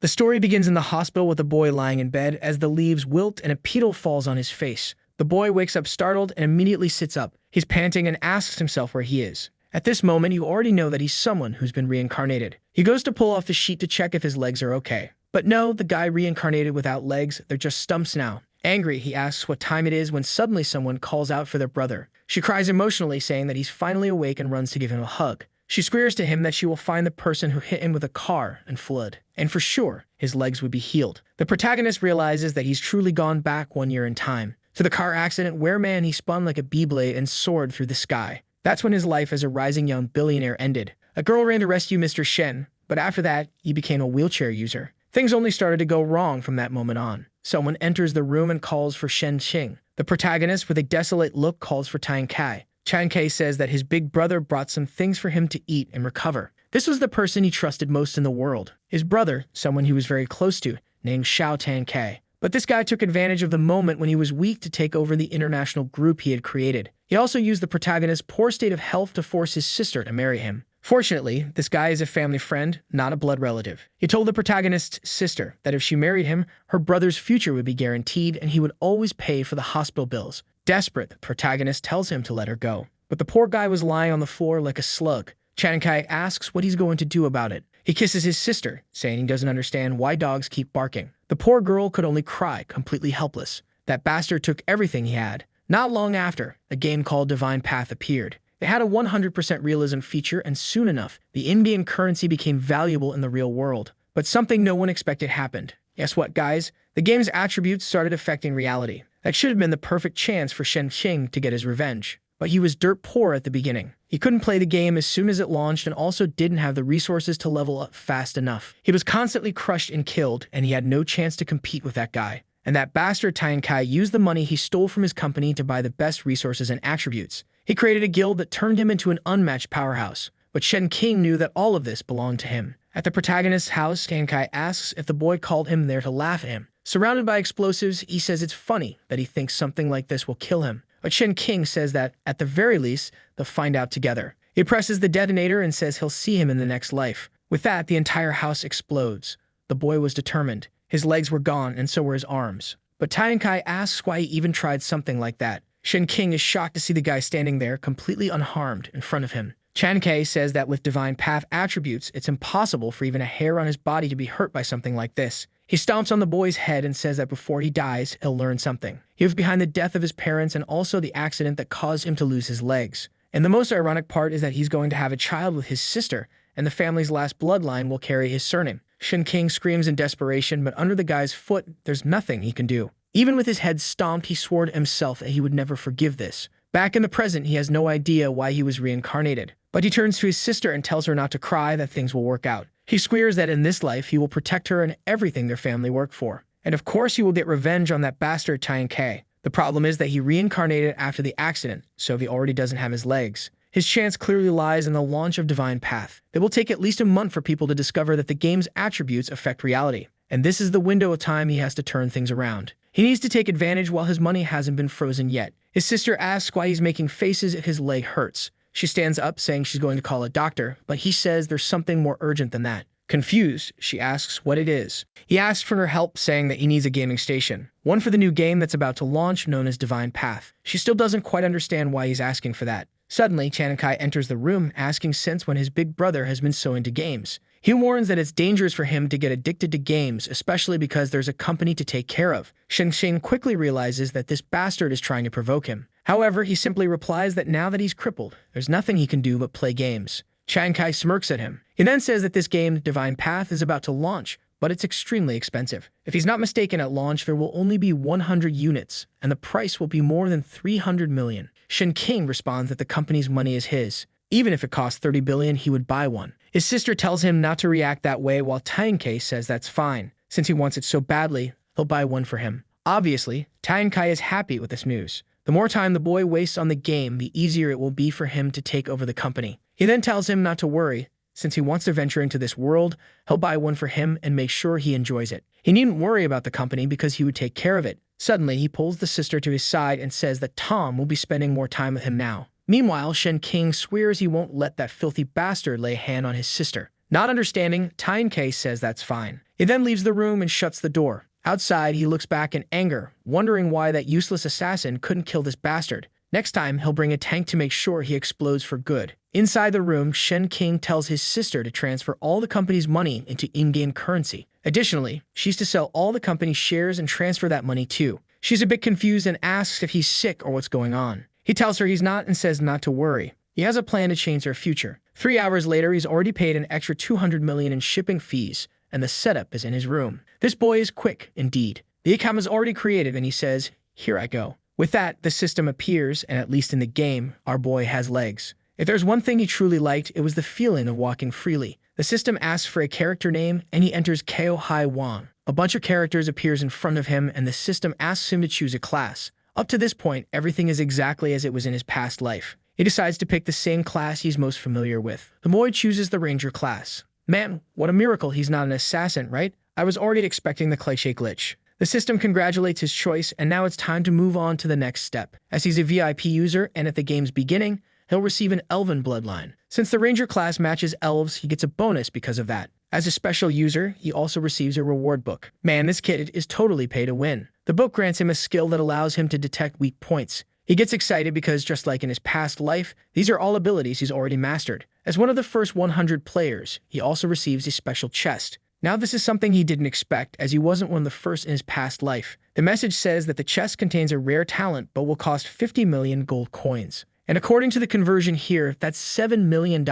The story begins in the hospital with a boy lying in bed as the leaves wilt and a petal falls on his face. The boy wakes up startled and immediately sits up. He's panting and asks himself where he is. At this moment, you already know that he's someone who's been reincarnated. He goes to pull off the sheet to check if his legs are okay. But no, the guy reincarnated without legs, they're just stumps now. Angry, he asks what time it is when suddenly someone calls out for their brother. She cries emotionally, saying that he's finally awake and runs to give him a hug. She swears to him that she will find the person who hit him with a car and fled. And for sure, his legs would be healed. The protagonist realizes that he's truly gone back 1 year in time, to the car accident where he spun like a beyblade and soared through the sky. That's when his life as a rising young billionaire ended. A girl ran to rescue Mr. Shen, but after that, he became a wheelchair user. Things only started to go wrong from that moment on. Someone enters the room and calls for Shen Qing. The protagonist, with a desolate look, calls for Tian Kai. Tian Kai says that his big brother brought some things for him to eat and recover. This was the person he trusted most in the world. His brother, someone he was very close to, named Xiao Tian Kai. But this guy took advantage of the moment when he was weak to take over the international group he had created. He also used the protagonist's poor state of health to force his sister to marry him. Fortunately, this guy is a family friend, not a blood relative. He told the protagonist's sister that if she married him, her brother's future would be guaranteed and he would always pay for the hospital bills. Desperate, the protagonist tells him to let her go. But the poor guy was lying on the floor like a slug. Tian Kai asks what he's going to do about it. He kisses his sister, saying he doesn't understand why dogs keep barking. The poor girl could only cry, completely helpless. That bastard took everything he had. Not long after, a game called Divine Path appeared. It had a 100% realism feature, and soon enough, the in-game currency became valuable in the real world. But something no one expected happened. Guess what, guys? The game's attributes started affecting reality. That should have been the perfect chance for Shen Qing to get his revenge. But he was dirt poor at the beginning. He couldn't play the game as soon as it launched and also didn't have the resources to level up fast enough. He was constantly crushed and killed, and he had no chance to compete with that guy. And that bastard Tian Kai used the money he stole from his company to buy the best resources and attributes. He created a guild that turned him into an unmatched powerhouse. But Shen Qing knew that all of this belonged to him. At the protagonist's house, Tian Kai asks if the boy called him there to laugh at him. Surrounded by explosives, he says it's funny that he thinks something like this will kill him. But Shen Qing says that, at the very least, they'll find out together. He presses the detonator and says he'll see him in the next life. With that, the entire house explodes. The boy was determined. His legs were gone, and so were his arms. But Tian Kai asks why he even tried something like that. Shen Qing is shocked to see the guy standing there, completely unharmed, in front of him. Tian Kai says that with Divine Path attributes, it's impossible for even a hair on his body to be hurt by something like this. He stomps on the boy's head and says that before he dies, he'll learn something. He was behind the death of his parents and also the accident that caused him to lose his legs. And the most ironic part is that he's going to have a child with his sister, and the family's last bloodline will carry his surname. Shen Qing screams in desperation, but under the guy's foot, there's nothing he can do. Even with his head stomped, he swore to himself that he would never forgive this. Back in the present, he has no idea why he was reincarnated. But he turns to his sister and tells her not to cry, that things will work out. He swears that in this life, he will protect her and everything their family worked for. And of course, he will get revenge on that bastard Tian Kai. The problem is that he reincarnated after the accident, so he already doesn't have his legs. His chance clearly lies in the launch of Divine Path. It will take at least a month for people to discover that the game's attributes affect reality. And this is the window of time he has to turn things around. He needs to take advantage while his money hasn't been frozen yet. His sister asks why he's making faces if his leg hurts. She stands up, saying she's going to call a doctor, but he says there's something more urgent than that. Confused, she asks what it is. He asks for her help, saying that he needs a gaming station, one for the new game that's about to launch, known as Divine Path. She still doesn't quite understand why he's asking for that. Suddenly, Tian Kai enters the room, asking since when his big brother has been so into games. He warns that it's dangerous for him to get addicted to games, especially because there's a company to take care of. Shen Qing quickly realizes that this bastard is trying to provoke him. However, he simply replies that now that he's crippled, there's nothing he can do but play games. Tian Kai smirks at him. He then says that this game, Divine Path, is about to launch, but it's extremely expensive. If he's not mistaken, at launch there will only be 100 units, and the price will be more than 300 million. Shen Qing responds that the company's money is his. Even if it costs 30 billion, he would buy one. His sister tells him not to react that way, while Tian Kai says that's fine. Since he wants it so badly, he'll buy one for him. Obviously, Tian Kai is happy with this news. The more time the boy wastes on the game, the easier it will be for him to take over the company. He then tells him not to worry. Since he wants to venture into this world, he'll buy one for him and make sure he enjoys it. He needn't worry about the company because he would take care of it. Suddenly, he pulls the sister to his side and says that Tom will be spending more time with him now. Meanwhile, Shen Qing swears he won't let that filthy bastard lay a hand on his sister. Not understanding, Tyne K says that's fine. He then leaves the room and shuts the door. Outside, he looks back in anger, wondering why that useless assassin couldn't kill this bastard. Next time, he'll bring a tank to make sure he explodes for good. Inside the room, Shen King tells his sister to transfer all the company's money into in-game currency. Additionally, she's to sell all the company's shares and transfer that money too. She's a bit confused and asks if he's sick or what's going on. He tells her he's not and says not to worry. He has a plan to change their future. 3 hours later, he's already paid an extra $200 million in shipping fees, and the setup is in his room. This boy is quick, indeed. The account is already created, and he says, "Here I go." With that, the system appears, and at least in the game, our boy has legs. If there's one thing he truly liked, it was the feeling of walking freely. The system asks for a character name, and he enters Ko Hai Wang. A bunch of characters appears in front of him, and the system asks him to choose a class. Up to this point, everything is exactly as it was in his past life. He decides to pick the same class he's most familiar with. The boy chooses the Ranger class. Man, what a miracle he's not an assassin, right? I was already expecting the cliché glitch. The system congratulates his choice, and now it's time to move on to the next step. As he's a VIP user, and at the game's beginning, he'll receive an elven bloodline. Since the Ranger class matches elves, he gets a bonus because of that. As a special user, he also receives a reward book. Man, this kid is totally pay to win. The book grants him a skill that allows him to detect weak points. He gets excited because, just like in his past life, these are all abilities he's already mastered. As one of the first 100 players, he also receives a special chest. Now this is something he didn't expect, as he wasn't one of the first in his past life. The message says that the chest contains a rare talent but will cost 50 million gold coins. And according to the conversion here, that's $7 million.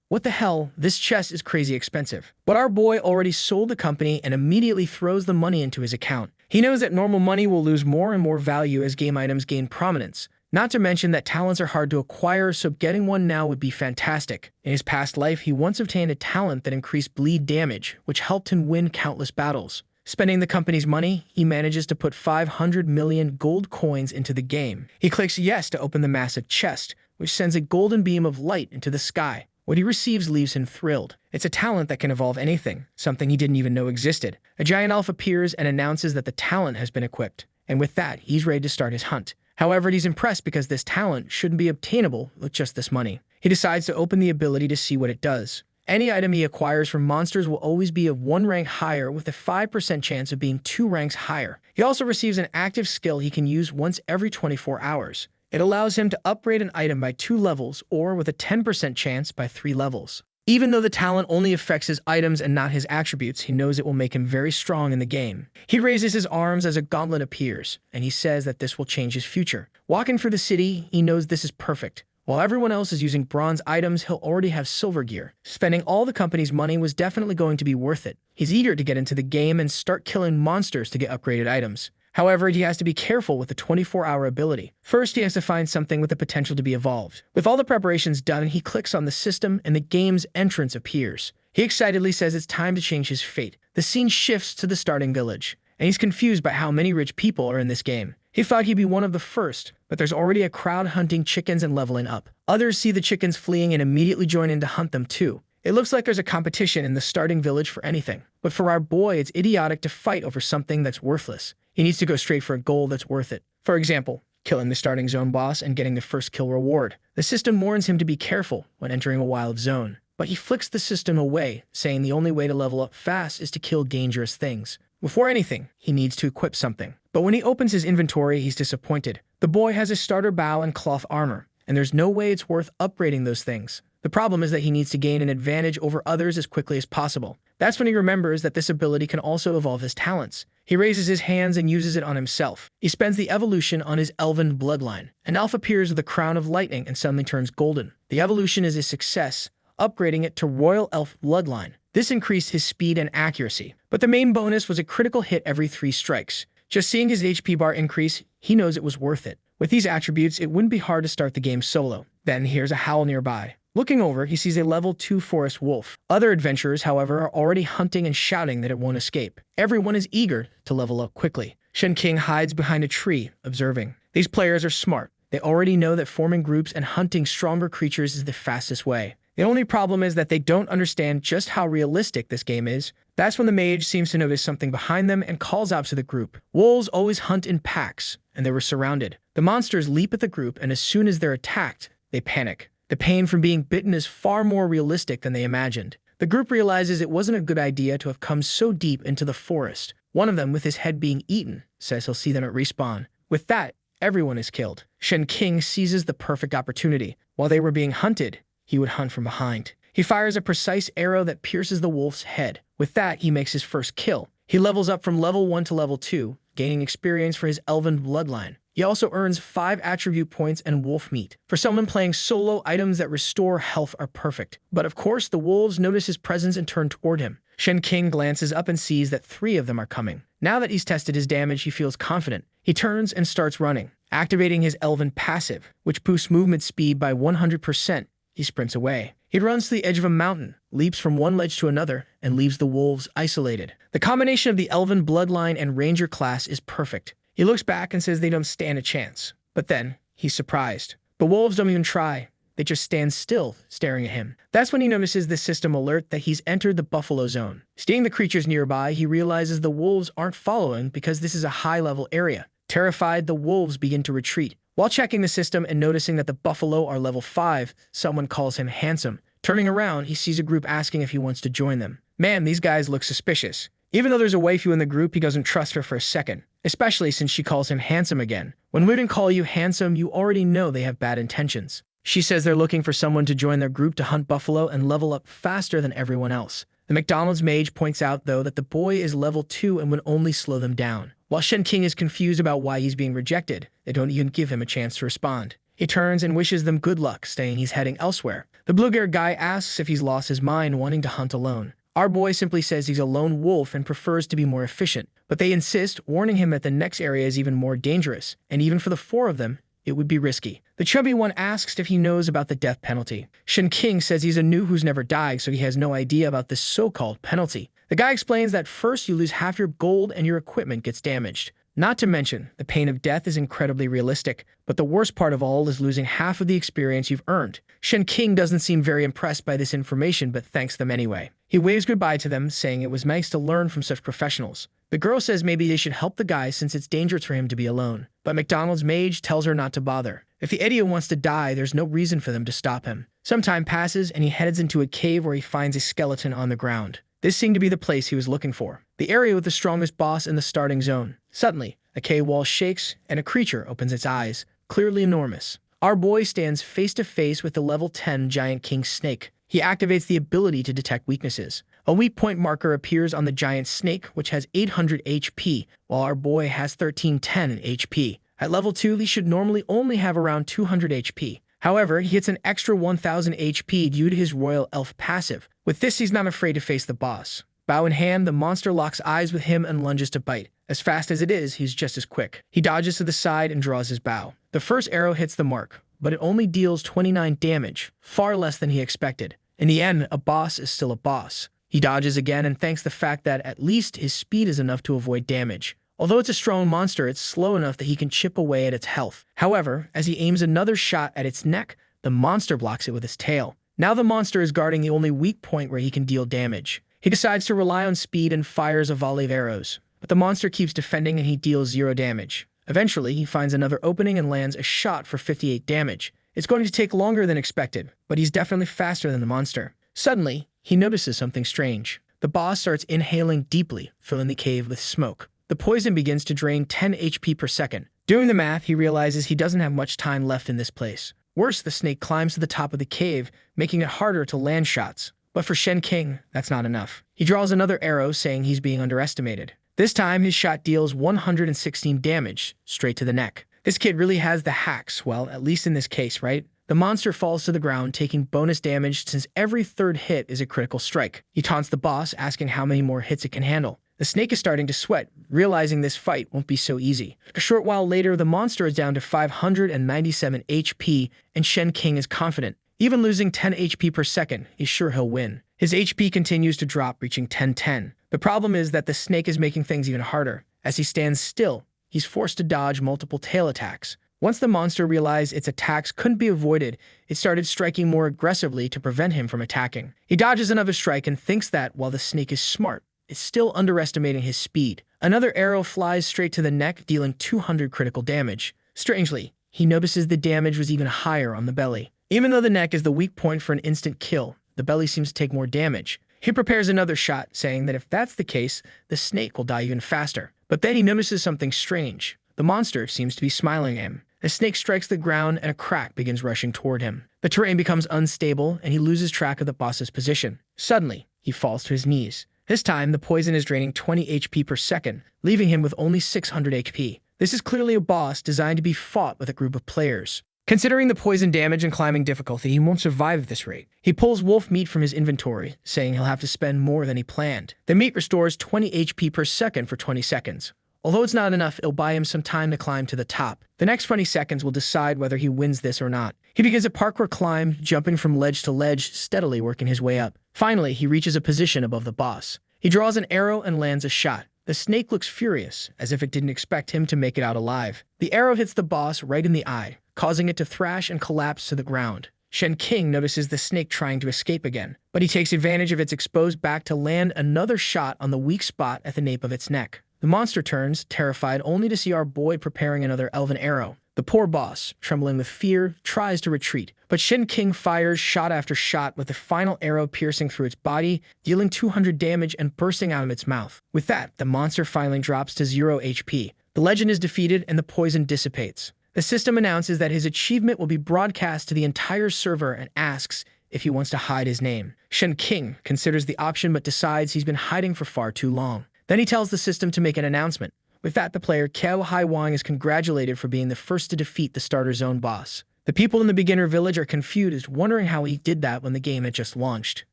What the hell, this chest is crazy expensive. But our boy already sold the company and immediately throws the money into his account. He knows that normal money will lose more and more value as game items gain prominence. Not to mention that talents are hard to acquire, so getting one now would be fantastic. In his past life, he once obtained a talent that increased bleed damage, which helped him win countless battles. Spending the company's money, he manages to put 500 million gold coins into the game. He clicks yes to open the massive chest, which sends a golden beam of light into the sky. What he receives leaves him thrilled. It's a talent that can evolve anything, something he didn't even know existed. A giant elf appears and announces that the talent has been equipped. And with that, he's ready to start his hunt. However, he's impressed because this talent shouldn't be obtainable with just this money. He decides to open the ability to see what it does. Any item he acquires from monsters will always be of 1 rank higher with a 5% chance of being 2 ranks higher. He also receives an active skill he can use once every 24 hours. It allows him to upgrade an item by 2 levels or with a 10% chance by 3 levels. Even though the talent only affects his items and not his attributes, he knows it will make him very strong in the game. He raises his arms as a gauntlet appears, and he says that this will change his future. Walking through the city, he knows this is perfect. While everyone else is using bronze items, he'll already have silver gear. Spending all the company's money was definitely going to be worth it. He's eager to get into the game and start killing monsters to get upgraded items. However, he has to be careful with the 24-hour ability. First, he has to find something with the potential to be evolved. With all the preparations done, he clicks on the system and the game's entrance appears. He excitedly says it's time to change his fate. The scene shifts to the starting village, and he's confused by how many rich people are in this game. He thought he'd be one of the first, but there's already a crowd hunting chickens and leveling up. Others see the chickens fleeing and immediately join in to hunt them too. It looks like there's a competition in the starting village for anything. But for our boy, it's idiotic to fight over something that's worthless. He needs to go straight for a goal that's worth it. For example, killing the starting zone boss and getting the first kill reward. The system warns him to be careful when entering a wild zone. But he flicks the system away, saying the only way to level up fast is to kill dangerous things. Before anything, he needs to equip something. But when he opens his inventory, he's disappointed. The boy has a starter bow and cloth armor, and there's no way it's worth upgrading those things. The problem is that he needs to gain an advantage over others as quickly as possible. That's when he remembers that this ability can also evolve his talents. He raises his hands and uses it on himself. He spends the evolution on his elven bloodline. An elf appears with a crown of lightning and suddenly turns golden. The evolution is a success, upgrading it to royal elf bloodline. This increased his speed and accuracy. But the main bonus was a critical hit every 3 strikes. Just seeing his HP bar increase, he knows it was worth it. With these attributes, it wouldn't be hard to start the game solo. Then here's a howl nearby. Looking over, he sees a level 2 forest wolf. Other adventurers, however, are already hunting and shouting that it won't escape. Everyone is eager to level up quickly. Shen King hides behind a tree, observing. These players are smart. They already know that forming groups and hunting stronger creatures is the fastest way. The only problem is that they don't understand just how realistic this game is. That's when the mage seems to notice something behind them and calls out to the group. Wolves always hunt in packs, and they were surrounded. The monsters leap at the group, and as soon as they're attacked, they panic. The pain from being bitten is far more realistic than they imagined. The group realizes it wasn't a good idea to have come so deep into the forest. One of them, with his head being eaten, says he'll see them at respawn. With that, everyone is killed. Shen King seizes the perfect opportunity. While they were being hunted, he would hunt from behind. He fires a precise arrow that pierces the wolf's head. With that, he makes his first kill. He levels up from level 1 to level 2, gaining experience for his elven bloodline. He also earns 5 attribute points and wolf meat. For someone playing solo, items that restore health are perfect. But of course, the wolves notice his presence and turn toward him. Shen King glances up and sees that 3 of them are coming. Now that he's tested his damage, he feels confident. He turns and starts running, activating his elven passive, which boosts movement speed by 100%. He sprints away. He runs to the edge of a mountain, leaps from one ledge to another, and leaves the wolves isolated. The combination of the elven bloodline and ranger class is perfect. He looks back and says they don't stand a chance. But then, he's surprised. The wolves don't even try. They just stand still, staring at him. That's when he notices the system alert that he's entered the buffalo zone. Seeing the creatures nearby, he realizes the wolves aren't following because this is a high-level area. Terrified, the wolves begin to retreat. While checking the system and noticing that the buffalo are level 5, someone calls him handsome. Turning around, he sees a group asking if he wants to join them. Man, these guys look suspicious. Even though there's a waifu in the group, he doesn't trust her for a second, especially since she calls him handsome again. When women call you handsome, you already know they have bad intentions. She says they're looking for someone to join their group to hunt buffalo and level up faster than everyone else. The McDonald's mage points out, though, that the boy is level 2 and would only slow them down. While Shen King is confused about why he's being rejected, they don't even give him a chance to respond. He turns and wishes them good luck, saying he's heading elsewhere. The blue-haired guy asks if he's lost his mind wanting to hunt alone. Our boy simply says he's a lone wolf and prefers to be more efficient, but they insist, warning him that the next area is even more dangerous, and even for the 4 of them, it would be risky. The chubby one asks if he knows about the death penalty. Shen King says he's a new who's never died, so he has no idea about this so-called penalty. The guy explains that first you lose half your gold and your equipment gets damaged. Not to mention, the pain of death is incredibly realistic, but the worst part of all is losing half of the experience you've earned. Shen King doesn't seem very impressed by this information, but thanks them anyway. He waves goodbye to them, saying it was nice to learn from such professionals. The girl says maybe they should help the guy since it's dangerous for him to be alone. But McDonald's mage tells her not to bother. If the idiot wants to die, there's no reason for them to stop him. Some time passes, and he heads into a cave where he finds a skeleton on the ground. This seemed to be the place he was looking for, the area with the strongest boss in the starting zone. Suddenly, a cave wall shakes, and a creature opens its eyes, clearly enormous. Our boy stands face to face with the level 10 giant king snake. He activates the ability to detect weaknesses. A weak point marker appears on the giant snake, which has 800 HP, while our boy has 1310 HP. At level 2, he should normally only have around 200 HP. However, he gets an extra 1000 HP due to his royal elf passive. With this, he's not afraid to face the boss. Bow in hand, the monster locks eyes with him and lunges to bite. As fast as it is, he's just as quick. He dodges to the side and draws his bow. The first arrow hits the mark, but it only deals 29 damage, far less than he expected. In the end, a boss is still a boss. He dodges again and thanks the fact that at least his speed is enough to avoid damage. Although it's a strong monster, it's slow enough that he can chip away at its health. However, as he aims another shot at its neck, the monster blocks it with his tail. Now the monster is guarding the only weak point where he can deal damage. He decides to rely on speed and fires a volley of arrows. But the monster keeps defending and he deals 0 damage. Eventually, he finds another opening and lands a shot for 58 damage. It's going to take longer than expected, but he's definitely faster than the monster. Suddenly, he notices something strange. The boss starts inhaling deeply, filling the cave with smoke. The poison begins to drain 10 HP per second. Doing the math, he realizes he doesn't have much time left in this place. Worse, the snake climbs to the top of the cave, making it harder to land shots. But for Shen King, that's not enough. He draws another arrow, saying he's being underestimated. This time, his shot deals 116 damage, straight to the neck. This kid really has the hacks, well, at least in this case, right? The monster falls to the ground, taking bonus damage since every 3rd hit is a critical strike. He taunts the boss, asking how many more hits it can handle. The snake is starting to sweat, realizing this fight won't be so easy. A short while later, the monster is down to 597 HP, and Shen King is confident. Even losing 10 HP per second, he's sure he'll win. His HP continues to drop, reaching 1010. The problem is that the snake is making things even harder. As he stands still, he's forced to dodge multiple tail attacks. Once the monster realized its attacks couldn't be avoided, it started striking more aggressively to prevent him from attacking. He dodges another strike and thinks that, while the snake is smart, it's still underestimating his speed. Another arrow flies straight to the neck, dealing 200 critical damage. Strangely, he notices the damage was even higher on the belly. Even though the neck is the weak point for an instant kill, the belly seems to take more damage. He prepares another shot, saying that if that's the case, the snake will die even faster. But then he notices something strange. The monster seems to be smiling at him. The snake strikes the ground and a crack begins rushing toward him. The terrain becomes unstable and he loses track of the boss's position. Suddenly, he falls to his knees. This time, the poison is draining 20 HP per second, leaving him with only 600 HP. This is clearly a boss designed to be fought with a group of players. Considering the poison damage and climbing difficulty, he won't survive at this rate. He pulls wolf meat from his inventory, saying he'll have to spend more than he planned. The meat restores 20 HP per second for 20 seconds. Although it's not enough, it'll buy him some time to climb to the top. The next 20 seconds will decide whether he wins this or not. He begins a parkour climb, jumping from ledge to ledge, steadily working his way up. Finally, he reaches a position above the boss. He draws an arrow and lands a shot. The snake looks furious, as if it didn't expect him to make it out alive. The arrow hits the boss right in the eye, causing it to thrash and collapse to the ground. Shen King notices the snake trying to escape again, but he takes advantage of its exposed back to land another shot on the weak spot at the nape of its neck. The monster turns, terrified, only to see our boy preparing another elven arrow. The poor boss, trembling with fear, tries to retreat, but Shen King fires shot after shot with the final arrow piercing through its body, dealing 200 damage and bursting out of its mouth. With that, the monster finally drops to 0 HP. The legend is defeated and the poison dissipates. The system announces that his achievement will be broadcast to the entire server and asks if he wants to hide his name. Shen King considers the option but decides he's been hiding for far too long. Then he tells the system to make an announcement. With that, the player Kiao Hai Wang is congratulated for being the first to defeat the starter zone boss. The people in the beginner village are confused, wondering how he did that when the game had just launched.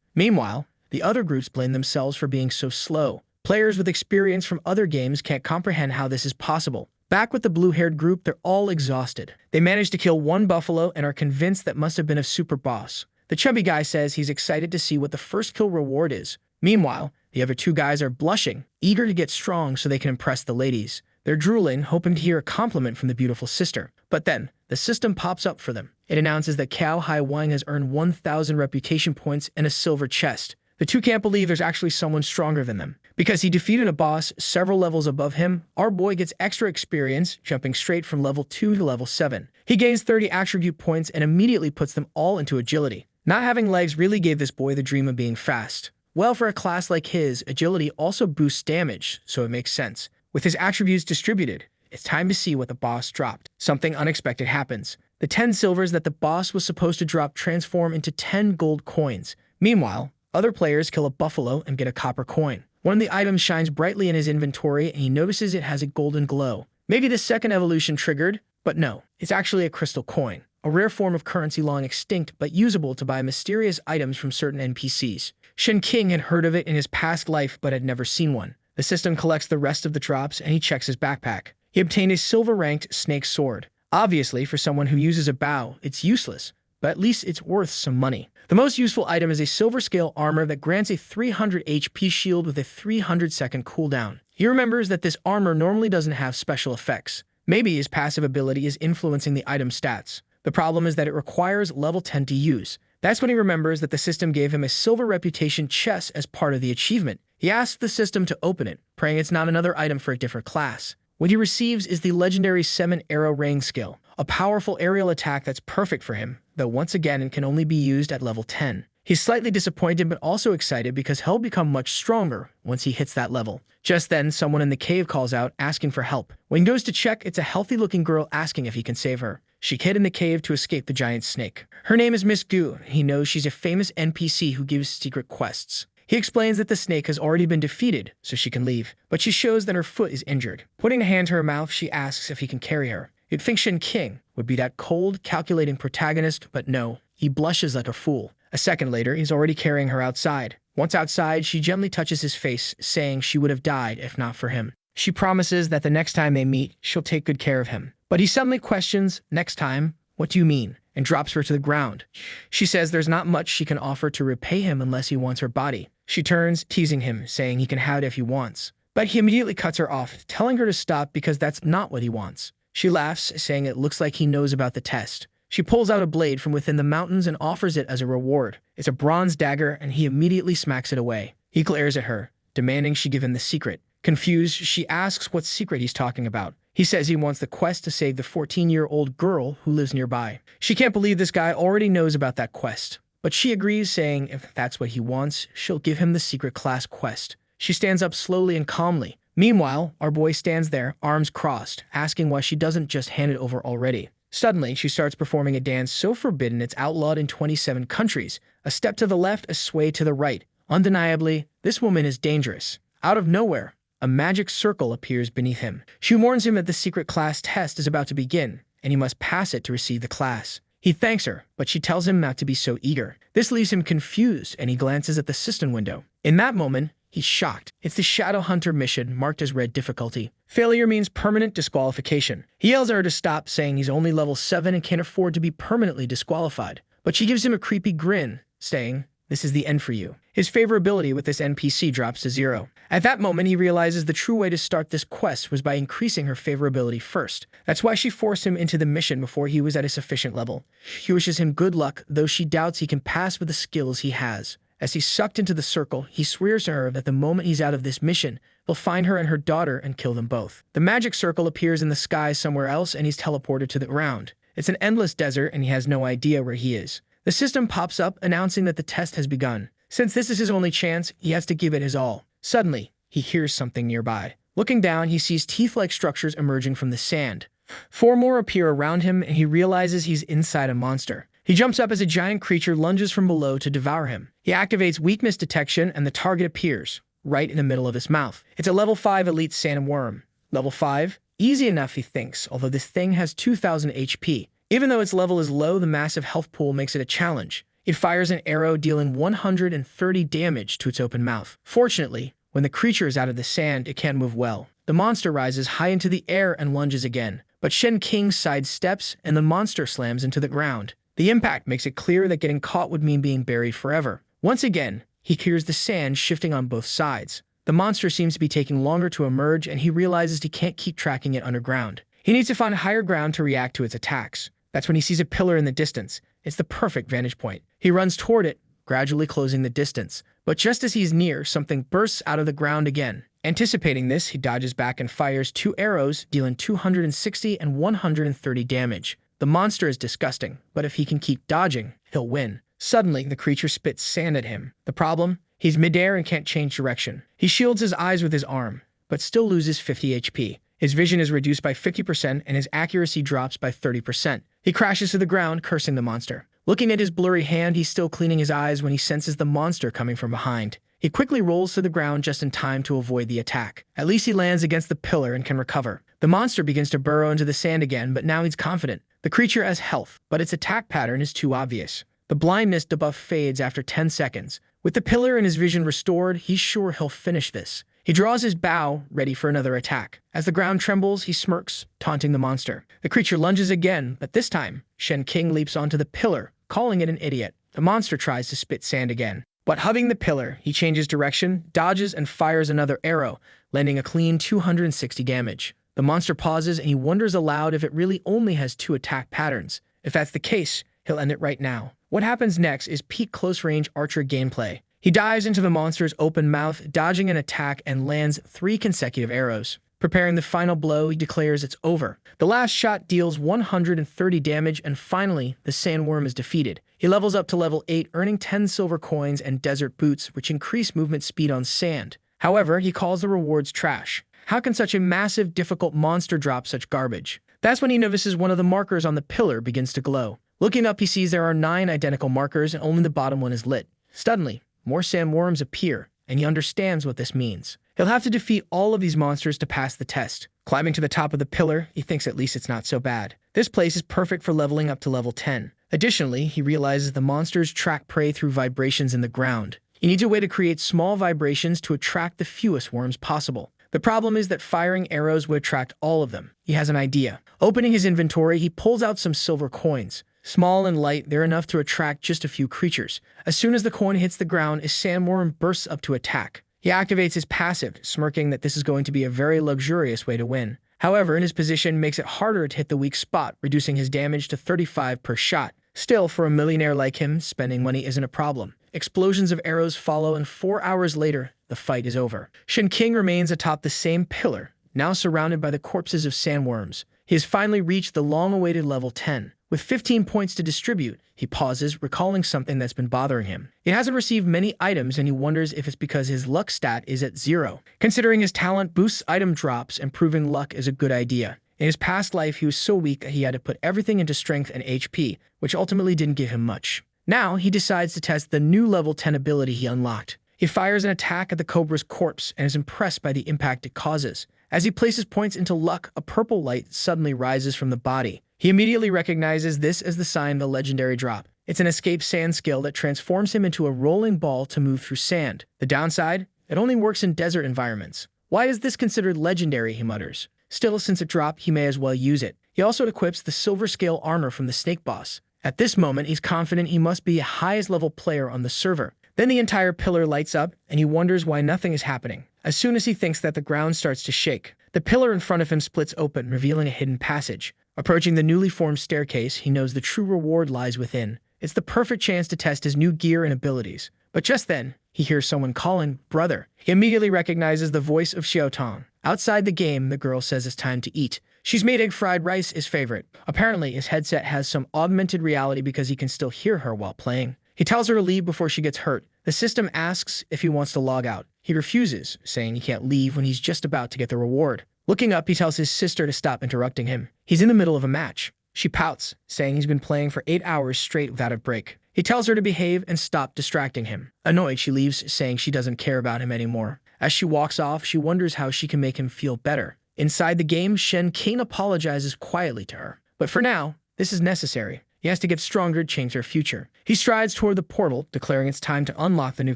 Meanwhile, the other groups blame themselves for being so slow. Players with experience from other games can't comprehend how this is possible. Back with the blue-haired group, they're all exhausted. They manage to kill one buffalo and are convinced that must have been a super boss. The chubby guy says he's excited to see what the first kill reward is. Meanwhile, the other two guys are blushing, eager to get strong so they can impress the ladies. They're drooling, hoping to hear a compliment from the beautiful sister. But then, the system pops up for them. It announces that Kiao Hai Wang has earned 1,000 reputation points and a silver chest. The two can't believe there's actually someone stronger than them. Because he defeated a boss several levels above him, our boy gets extra experience, jumping straight from level 2 to level 7. He gains 30 attribute points and immediately puts them all into agility. Not having legs really gave this boy the dream of being fast. Well, for a class like his, agility also boosts damage, so it makes sense. With his attributes distributed, it's time to see what the boss dropped. Something unexpected happens. The 10 silvers that the boss was supposed to drop transform into 10 gold coins. Meanwhile, other players kill a buffalo and get a copper coin. One of the items shines brightly in his inventory and he notices it has a golden glow. Maybe the second evolution triggered, but no, it's actually a crystal coin, a rare form of currency long extinct but usable to buy mysterious items from certain NPCs. Shen King had heard of it in his past life but had never seen one. The system collects the rest of the drops and he checks his backpack. He obtained a silver-ranked snake sword. Obviously, for someone who uses a bow, it's useless, but at least it's worth some money. The most useful item is a silver scale armor that grants a 300 HP shield with a 300-second cooldown. He remembers that this armor normally doesn't have special effects. Maybe his passive ability is influencing the item's stats. The problem is that it requires level 10 to use. That's when he remembers that the system gave him a silver reputation chest as part of the achievement. He asks the system to open it, praying it's not another item for a different class. What he receives is the legendary 7 Arrow Rain skill, a powerful aerial attack that's perfect for him, though once again it can only be used at level 10. He's slightly disappointed but also excited because he'll become much stronger once he hits that level. Just then, someone in the cave calls out, asking for help. When he goes to check, it's a healthy-looking girl asking if he can save her. She hid in the cave to escape the giant snake. Her name is Miss Gu. He knows she's a famous NPC who gives secret quests. He explains that the snake has already been defeated, so she can leave, but she shows that her foot is injured. Putting a hand to her mouth, she asks if he can carry her. You'd think Shen King would be that cold, calculating protagonist, but no, he blushes like a fool. A second later, he's already carrying her outside. Once outside, she gently touches his face, saying she would have died if not for him. She promises that the next time they meet, she'll take good care of him. But he suddenly questions, next time, what do you mean? And drops her to the ground. She says there's not much she can offer to repay him unless he wants her body. She turns, teasing him, saying he can have it if he wants. But he immediately cuts her off, telling her to stop because that's not what he wants. She laughs, saying it looks like he knows about the test. She pulls out a blade from within the mountains and offers it as a reward. It's a bronze dagger, and he immediately smacks it away. He glares at her, demanding she give him the secret. Confused, she asks what secret he's talking about. He says he wants the quest to save the 14-year-old girl who lives nearby. She can't believe this guy already knows about that quest. but she agrees, saying if that's what he wants, she'll give him the secret class quest. She stands up slowly and calmly. Meanwhile, our boy stands there, arms crossed, asking why she doesn't just hand it over already. Suddenly, she starts performing a dance so forbidden it's outlawed in 27 countries. A step to the left, a sway to the right. Undeniably, this woman is dangerous. Out of nowhere, a magic circle appears beneath him. She warns him that the secret class test is about to begin, and he must pass it to receive the class. He thanks her, but she tells him not to be so eager. This leaves him confused, and he glances at the cistern window. In that moment, he's shocked. It's the Shadow Hunter mission, marked as red difficulty. Failure means permanent disqualification. He yells at her to stop, saying he's only level 7 and can't afford to be permanently disqualified. But she gives him a creepy grin, saying, "This is the end for you." His favorability with this NPC drops to 0. At that moment, he realizes the true way to start this quest was by increasing her favorability first. That's why she forced him into the mission before he was at a sufficient level. She wishes him good luck, though she doubts he can pass with the skills he has. As he's sucked into the circle, he swears to her that the moment he's out of this mission, he'll find her and her daughter and kill them both. The magic circle appears in the sky somewhere else, and he's teleported to the ground. It's an endless desert, and he has no idea where he is. The system pops up, announcing that the test has begun. Since this is his only chance, he has to give it his all. Suddenly, he hears something nearby. Looking down, he sees teeth-like structures emerging from the sand. 4 more appear around him, and he realizes he's inside a monster. He jumps up as a giant creature lunges from below to devour him. He activates weakness detection, and the target appears, right in the middle of his mouth. It's a level 5 elite sandworm. Level 5? Easy enough, he thinks, although this thing has 2,000 HP. Even though its level is low, the massive health pool makes it a challenge. It fires an arrow, dealing 130 damage to its open mouth. Fortunately, when the creature is out of the sand, it can't move well. The monster rises high into the air and lunges again. But Shen King sidesteps, and the monster slams into the ground. The impact makes it clear that getting caught would mean being buried forever. Once again, he hears the sand shifting on both sides. The monster seems to be taking longer to emerge, and he realizes he can't keep tracking it underground. He needs to find higher ground to react to its attacks. That's when he sees a pillar in the distance. It's the perfect vantage point. He runs toward it, gradually closing the distance. But just as he's near, something bursts out of the ground again. Anticipating this, he dodges back and fires 2 arrows, dealing 260 and 130 damage. The monster is disgusting, but if he can keep dodging, he'll win. Suddenly, the creature spits sand at him. The problem? He's midair and can't change direction. He shields his eyes with his arm, but still loses 50 HP. His vision is reduced by 50%, and his accuracy drops by 30%. He crashes to the ground, cursing the monster. Looking at his blurry hand, he's still cleaning his eyes when he senses the monster coming from behind. He quickly rolls to the ground just in time to avoid the attack. At least he lands against the pillar and can recover. The monster begins to burrow into the sand again, but now he's confident. The creature has health, but its attack pattern is too obvious. The blindness debuff fades after 10 seconds. With the pillar and his vision restored, he's sure he'll finish this. He draws his bow, ready for another attack. As the ground trembles, he smirks, taunting the monster. The creature lunges again, but this time, Shen King leaps onto the pillar, calling it an idiot. The monster tries to spit sand again. But hugging the pillar, he changes direction, dodges, and fires another arrow, landing a clean 260 damage. The monster pauses, and he wonders aloud if it really only has 2 attack patterns. If that's the case, he'll end it right now. What happens next is peak close-range archer gameplay. He dives into the monster's open mouth, dodging an attack, and lands 3 consecutive arrows. Preparing the final blow, he declares it's over. The last shot deals 130 damage, and finally, the sandworm is defeated. He levels up to level 8, earning 10 silver coins and desert boots, which increase movement speed on sand. However, he calls the rewards trash. How can such a massive, difficult monster drop such garbage? That's when he notices one of the markers on the pillar begins to glow. Looking up, he sees there are 9 identical markers, and only the bottom one is lit. Suddenly, more sandworms appear, and he understands what this means. He'll have to defeat all of these monsters to pass the test. Climbing to the top of the pillar, he thinks at least it's not so bad. This place is perfect for leveling up to level 10. Additionally, he realizes the monsters track prey through vibrations in the ground. He needs a way to create small vibrations to attract the fewest worms possible. The problem is that firing arrows would attract all of them. He has an idea. Opening his inventory, he pulls out some silver coins. Small and light, they're enough to attract just a few creatures. As soon as the coin hits the ground, a sandworm bursts up to attack. He activates his passive, smirking that this is going to be a very luxurious way to win. However, in his position makes it harder to hit the weak spot, reducing his damage to 35 per shot. Still, for a millionaire like him, spending money isn't a problem. Explosions of arrows follow, and 4 hours later, the fight is over. Shen King remains atop the same pillar, now surrounded by the corpses of sandworms. He has finally reached the long-awaited level 10. With 15 points to distribute, he pauses, recalling something that's been bothering him. He hasn't received many items and he wonders if it's because his luck stat is at 0. Considering his talent boosts item drops and proving luck is a good idea. In his past life, he was so weak that he had to put everything into strength and HP, which ultimately didn't give him much. Now, he decides to test the new level 10 ability he unlocked. He fires an attack at the cobra's corpse and is impressed by the impact it causes. As he places points into luck, a purple light suddenly rises from the body. He immediately recognizes this as the sign of the legendary drop. It's an escape sand skill that transforms him into a rolling ball to move through sand. The downside? It only works in desert environments. Why is this considered legendary, he mutters. Still, since it dropped, he may as well use it. He also equips the silver scale armor from the snake boss. At this moment, he's confident he must be the highest level player on the server. Then the entire pillar lights up, and he wonders why nothing is happening. As soon as he thinks that, the ground starts to shake. The pillar in front of him splits open, revealing a hidden passage. Approaching the newly formed staircase, he knows the true reward lies within. It's the perfect chance to test his new gear and abilities. But just then, he hears someone calling, "Brother." He immediately recognizes the voice of Xiao Tong. Outside the game, the girl says it's time to eat. She's made egg fried rice his favorite. Apparently, his headset has some augmented reality because he can still hear her while playing. He tells her to leave before she gets hurt. The system asks if he wants to log out. He refuses, saying he can't leave when he's just about to get the reward. Looking up, he tells his sister to stop interrupting him. He's in the middle of a match. She pouts, saying he's been playing for 8 hours straight without a break. He tells her to behave and stop distracting him. Annoyed, she leaves, saying she doesn't care about him anymore. As she walks off, she wonders how she can make him feel better. Inside the game, Shen King apologizes quietly to her. But for now, this is necessary. He has to get stronger to change their future. He strides toward the portal, declaring it's time to unlock the new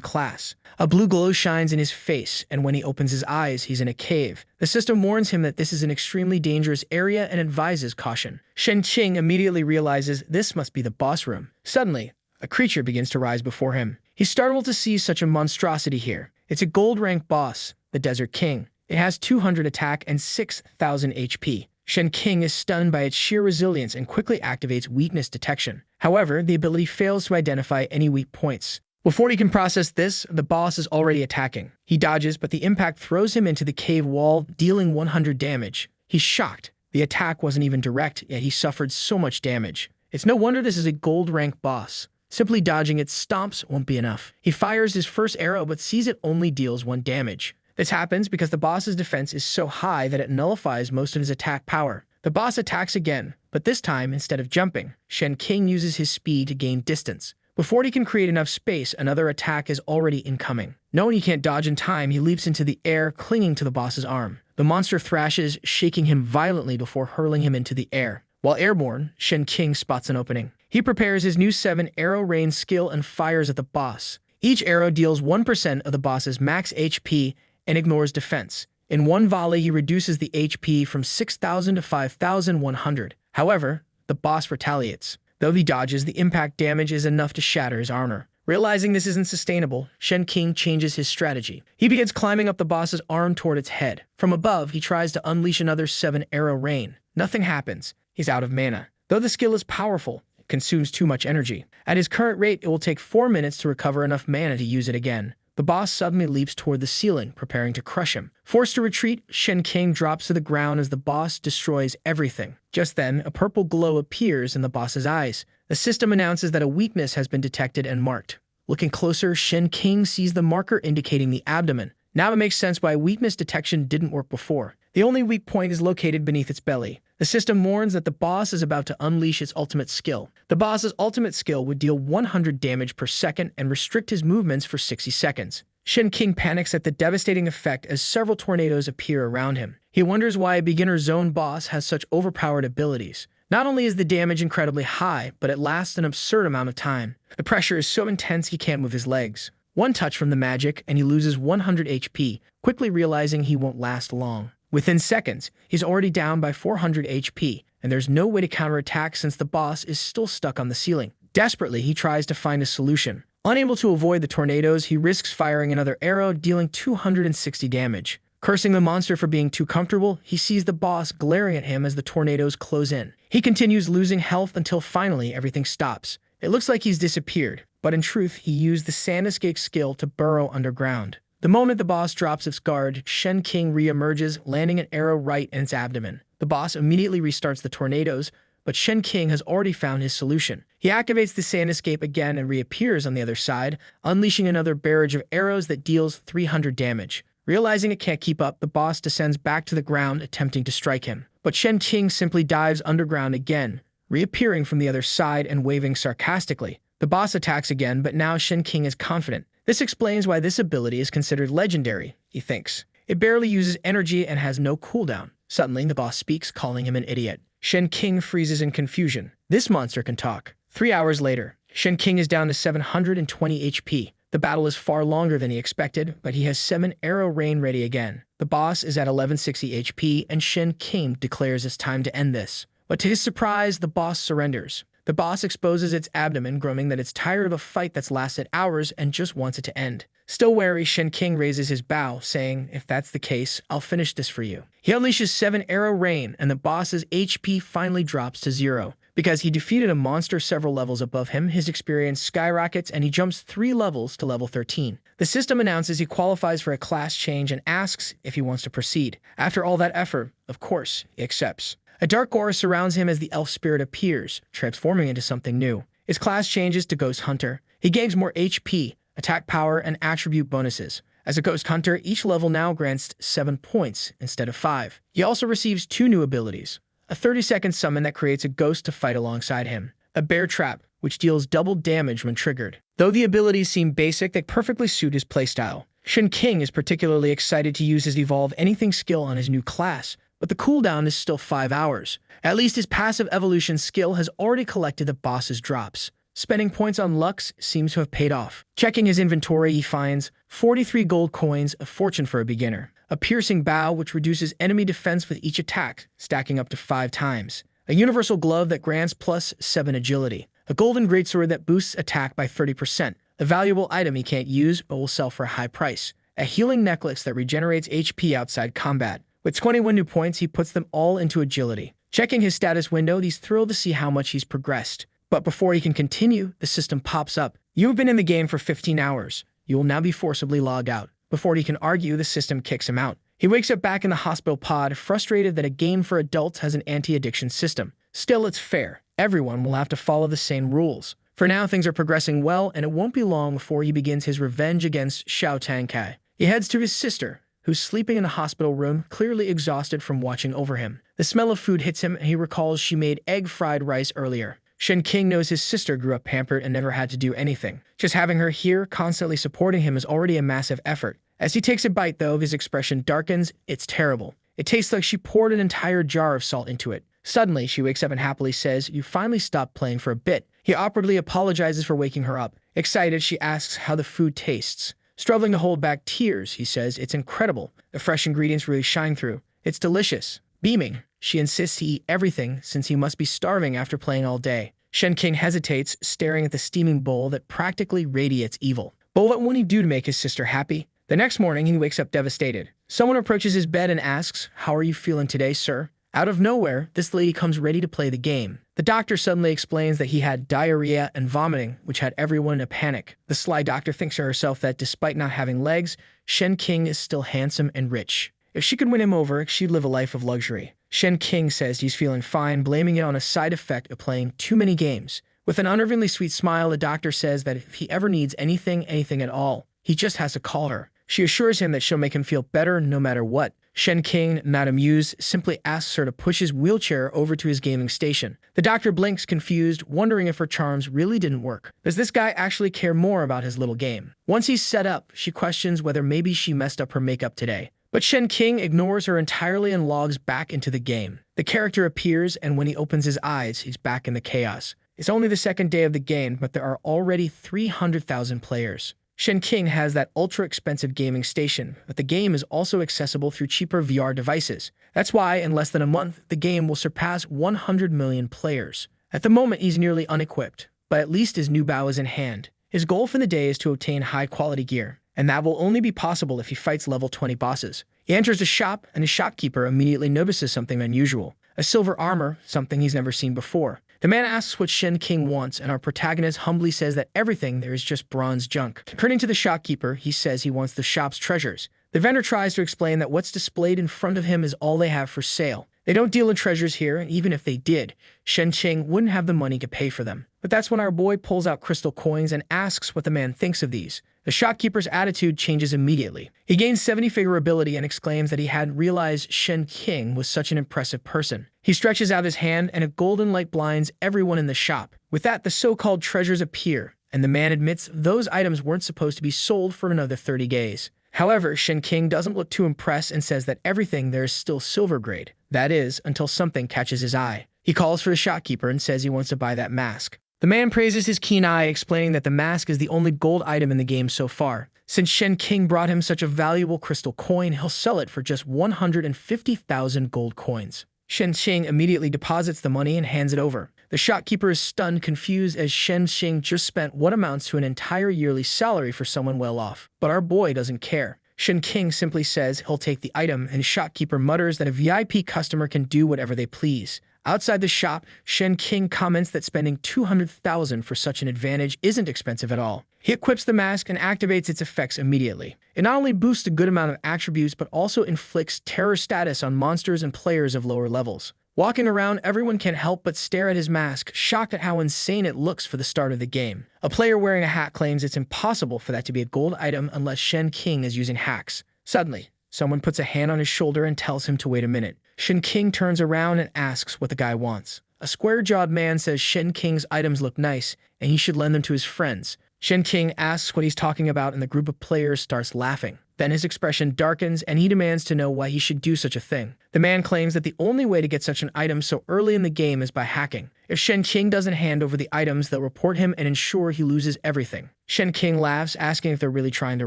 class. A blue glow shines in his face, and when he opens his eyes, he's in a cave. The system warns him that this is an extremely dangerous area and advises caution. Shen Qing immediately realizes this must be the boss room. Suddenly, a creature begins to rise before him. He's startled to see such a monstrosity here. It's a gold-rank boss, the Desert King. It has 200 attack and 6,000 HP. Shen King is stunned by its sheer resilience and quickly activates weakness detection. However, the ability fails to identify any weak points. Before he can process this, the boss is already attacking. He dodges, but the impact throws him into the cave wall, dealing 100 damage. He's shocked. The attack wasn't even direct, yet he suffered so much damage. It's no wonder this is a gold-rank boss. Simply dodging its stomps won't be enough. He fires his first arrow, but sees it only deals 1 damage. This happens because the boss's defense is so high that it nullifies most of his attack power. The boss attacks again, but this time, instead of jumping, Shen King uses his speed to gain distance. Before he can create enough space, another attack is already incoming. Knowing he can't dodge in time, he leaps into the air, clinging to the boss's arm. The monster thrashes, shaking him violently before hurling him into the air. While airborne, Shen King spots an opening. He prepares his new 7-arrow rain skill and fires at the boss. Each arrow deals 1% of the boss's max HP and ignores defense. In one volley, he reduces the HP from 6,000 to 5,100. However, the boss retaliates. Though he dodges, the impact damage is enough to shatter his armor. Realizing this isn't sustainable, Shen King changes his strategy. He begins climbing up the boss's arm toward its head. From above, he tries to unleash another 7-arrow rain. Nothing happens. He's out of mana. Though the skill is powerful, it consumes too much energy. At his current rate, it will take 4 minutes to recover enough mana to use it again. The boss suddenly leaps toward the ceiling, preparing to crush him. Forced to retreat, Shen King drops to the ground as the boss destroys everything. Just then, a purple glow appears in the boss's eyes. The system announces that a weakness has been detected and marked. Looking closer, Shen King sees the marker indicating the abdomen. Now it makes sense why weakness detection didn't work before. The only weak point is located beneath its belly. The system warns that the boss is about to unleash its ultimate skill. The boss's ultimate skill would deal 100 damage per second and restrict his movements for 60 seconds. Shen King panics at the devastating effect as several tornadoes appear around him. He wonders why a beginner zone boss has such overpowered abilities. Not only is the damage incredibly high, but it lasts an absurd amount of time. The pressure is so intense he can't move his legs. One touch from the magic and he loses 100 HP, quickly realizing he won't last long. Within seconds, he's already down by 400 HP, and there's no way to counterattack since the boss is still stuck on the ceiling. Desperately, he tries to find a solution. Unable to avoid the tornadoes, he risks firing another arrow, dealing 260 damage. Cursing the monster for being too comfortable, he sees the boss glaring at him as the tornadoes close in. He continues losing health until finally everything stops. It looks like he's disappeared, but in truth, he used the sand escape skill to burrow underground. The moment the boss drops its guard, Shen King re-emerges, landing an arrow right in its abdomen. The boss immediately restarts the tornadoes, but Shen King has already found his solution. He activates the sand escape again and reappears on the other side, unleashing another barrage of arrows that deals 300 damage. Realizing it can't keep up, the boss descends back to the ground, attempting to strike him. But Shen King simply dives underground again, reappearing from the other side and waving sarcastically. The boss attacks again, but now Shen King is confident. This explains why this ability is considered legendary, he thinks. It barely uses energy and has no cooldown. Suddenly, the boss speaks, calling him an idiot. Shen King freezes in confusion. This monster can talk. 3 hours later, Shen King is down to 720 HP. The battle is far longer than he expected, but he has 7 arrow rain ready again. The boss is at 1160 HP, and Shen King declares it's time to end this. But to his surprise, the boss surrenders. The boss exposes its abdomen, groaning that it's tired of a fight that's lasted hours and just wants it to end. Still wary, Shen King raises his bow, saying, "If that's the case, I'll finish this for you." He unleashes 7 arrow rain, and the boss's HP finally drops to 0. Because he defeated a monster several levels above him, his experience skyrockets and he jumps 3 levels to level 13. The system announces he qualifies for a class change and asks if he wants to proceed. After all that effort, of course, he accepts. A dark aura surrounds him as the elf spirit appears, transforming into something new. His class changes to Ghost Hunter. He gains more HP, attack power, and attribute bonuses. As a Ghost Hunter, each level now grants 7 points instead of 5. He also receives 2 new abilities. A 30-second summon that creates a ghost to fight alongside him. A Bear Trap, which deals double damage when triggered. Though the abilities seem basic, they perfectly suit his playstyle. Shen King is particularly excited to use his Evolve Anything skill on his new class, but the cooldown is still 5 hours. At least his passive evolution skill has already collected the boss's drops. Spending points on Lux seems to have paid off. Checking his inventory, he finds 43 gold coins, a fortune for a beginner. A piercing bow, which reduces enemy defense with each attack, stacking up to 5 times. A universal glove that grants plus 7 agility. A golden greatsword that boosts attack by 30%. A valuable item he can't use but will sell for a high price. A healing necklace that regenerates HP outside combat. With 21 new points, he puts them all into agility. Checking his status window, he's thrilled to see how much he's progressed. But before he can continue, the system pops up. You have been in the game for 15 hours. You will now be forcibly logged out. Before he can argue, the system kicks him out. He wakes up back in the hospital pod, frustrated that a game for adults has an anti-addiction system. Still, it's fair. Everyone will have to follow the same rules. For now, things are progressing well, and it won't be long before he begins his revenge against Xiao Tangkai. He heads to his sister, who's sleeping in a hospital room, clearly exhausted from watching over him. The smell of food hits him, and he recalls she made egg fried rice earlier. Shen King knows his sister grew up pampered and never had to do anything. Just having her here, constantly supporting him, is already a massive effort. As he takes a bite, though, his expression darkens. It's terrible. It tastes like she poured an entire jar of salt into it. Suddenly, she wakes up and happily says, "You finally stopped playing for a bit." He awkwardly apologizes for waking her up. Excited, she asks how the food tastes. Struggling to hold back tears, he says, "It's incredible. The fresh ingredients really shine through. It's delicious." Beaming, she insists he eat everything since he must be starving after playing all day. Shen King hesitates, staring at the steaming bowl that practically radiates evil. But what won't he do to make his sister happy? The next morning, he wakes up devastated. Someone approaches his bed and asks, "How are you feeling today, sir?" Out of nowhere, this lady comes ready to play the game. The doctor suddenly explains that he had diarrhea and vomiting, which had everyone in a panic. The sly doctor thinks to herself that despite not having legs, Shen King is still handsome and rich. If she could win him over, she'd live a life of luxury. Shen King says he's feeling fine, blaming it on a side effect of playing too many games. With an unnervingly sweet smile, the doctor says that if he ever needs anything at all, he just has to call her. She assures him that she'll make him feel better no matter what. Shen King, not amused, simply asks her to push his wheelchair over to his gaming station. The doctor blinks, confused, wondering if her charms really didn't work. Does this guy actually care more about his little game? Once he's set up, she questions whether maybe she messed up her makeup today. But Shen King ignores her entirely and logs back into the game. The character appears, and when he opens his eyes, he's back in the chaos. It's only the second day of the game, but there are already 300,000 players. Shen King has that ultra-expensive gaming station, but the game is also accessible through cheaper VR devices. That's why, in less than a month, the game will surpass 100 million players. At the moment, he's nearly unequipped, but at least his new bow is in hand. His goal for the day is to obtain high-quality gear, and that will only be possible if he fights level 20 bosses. He enters the shop, and his shopkeeper immediately notices something unusual. A silver armor, something he's never seen before. The man asks what Shen King wants, and our protagonist humbly says that everything there is just bronze junk. Turning to the shopkeeper, he says he wants the shop's treasures. The vendor tries to explain that what's displayed in front of him is all they have for sale, They don't deal in treasures here, and even if they did, Shen Qing wouldn't have the money to pay for them. But that's when our boy pulls out crystal coins and asks what the man thinks of these. The shopkeeper's attitude changes immediately. He gains 70-figure ability and exclaims that he hadn't realized Shen Qing was such an impressive person. He stretches out his hand and a golden light blinds everyone in the shop. With that, the so-called treasures appear, and the man admits those items weren't supposed to be sold for another 30 days. However, Shen Qing doesn't look too impressed and says that everything there is still silver grade. That is, until something catches his eye. He calls for the shopkeeper and says he wants to buy that mask. The man praises his keen eye, explaining that the mask is the only gold item in the game so far. Since Shen Qing brought him such a valuable crystal coin, he'll sell it for just 150,000 gold coins. Shen Qing immediately deposits the money and hands it over. The shopkeeper is stunned, confused, as Shen Qing just spent what amounts to an entire yearly salary for someone well off. But our boy doesn't care. Shen Qing simply says he'll take the item, and the shopkeeper mutters that a VIP customer can do whatever they please. Outside the shop, Shen Qing comments that spending 200,000 for such an advantage isn't expensive at all. He equips the mask and activates its effects immediately. It not only boosts a good amount of attributes, but also inflicts terror status on monsters and players of lower levels. Walking around, everyone can't help but stare at his mask, shocked at how insane it looks for the start of the game. A player wearing a hat claims it's impossible for that to be a gold item unless Shen Qing is using hacks. Suddenly, someone puts a hand on his shoulder and tells him to wait a minute. Shen Qing turns around and asks what the guy wants. A square-jawed man says Shen Qing's items look nice and he should lend them to his friends. Shen Qing asks what he's talking about and the group of players starts laughing. Then his expression darkens and he demands to know why he should do such a thing. The man claims that the only way to get such an item so early in the game is by hacking. If Shen Qing doesn't hand over the items, they'll report him and ensure he loses everything. Shen Qing laughs, asking if they're really trying to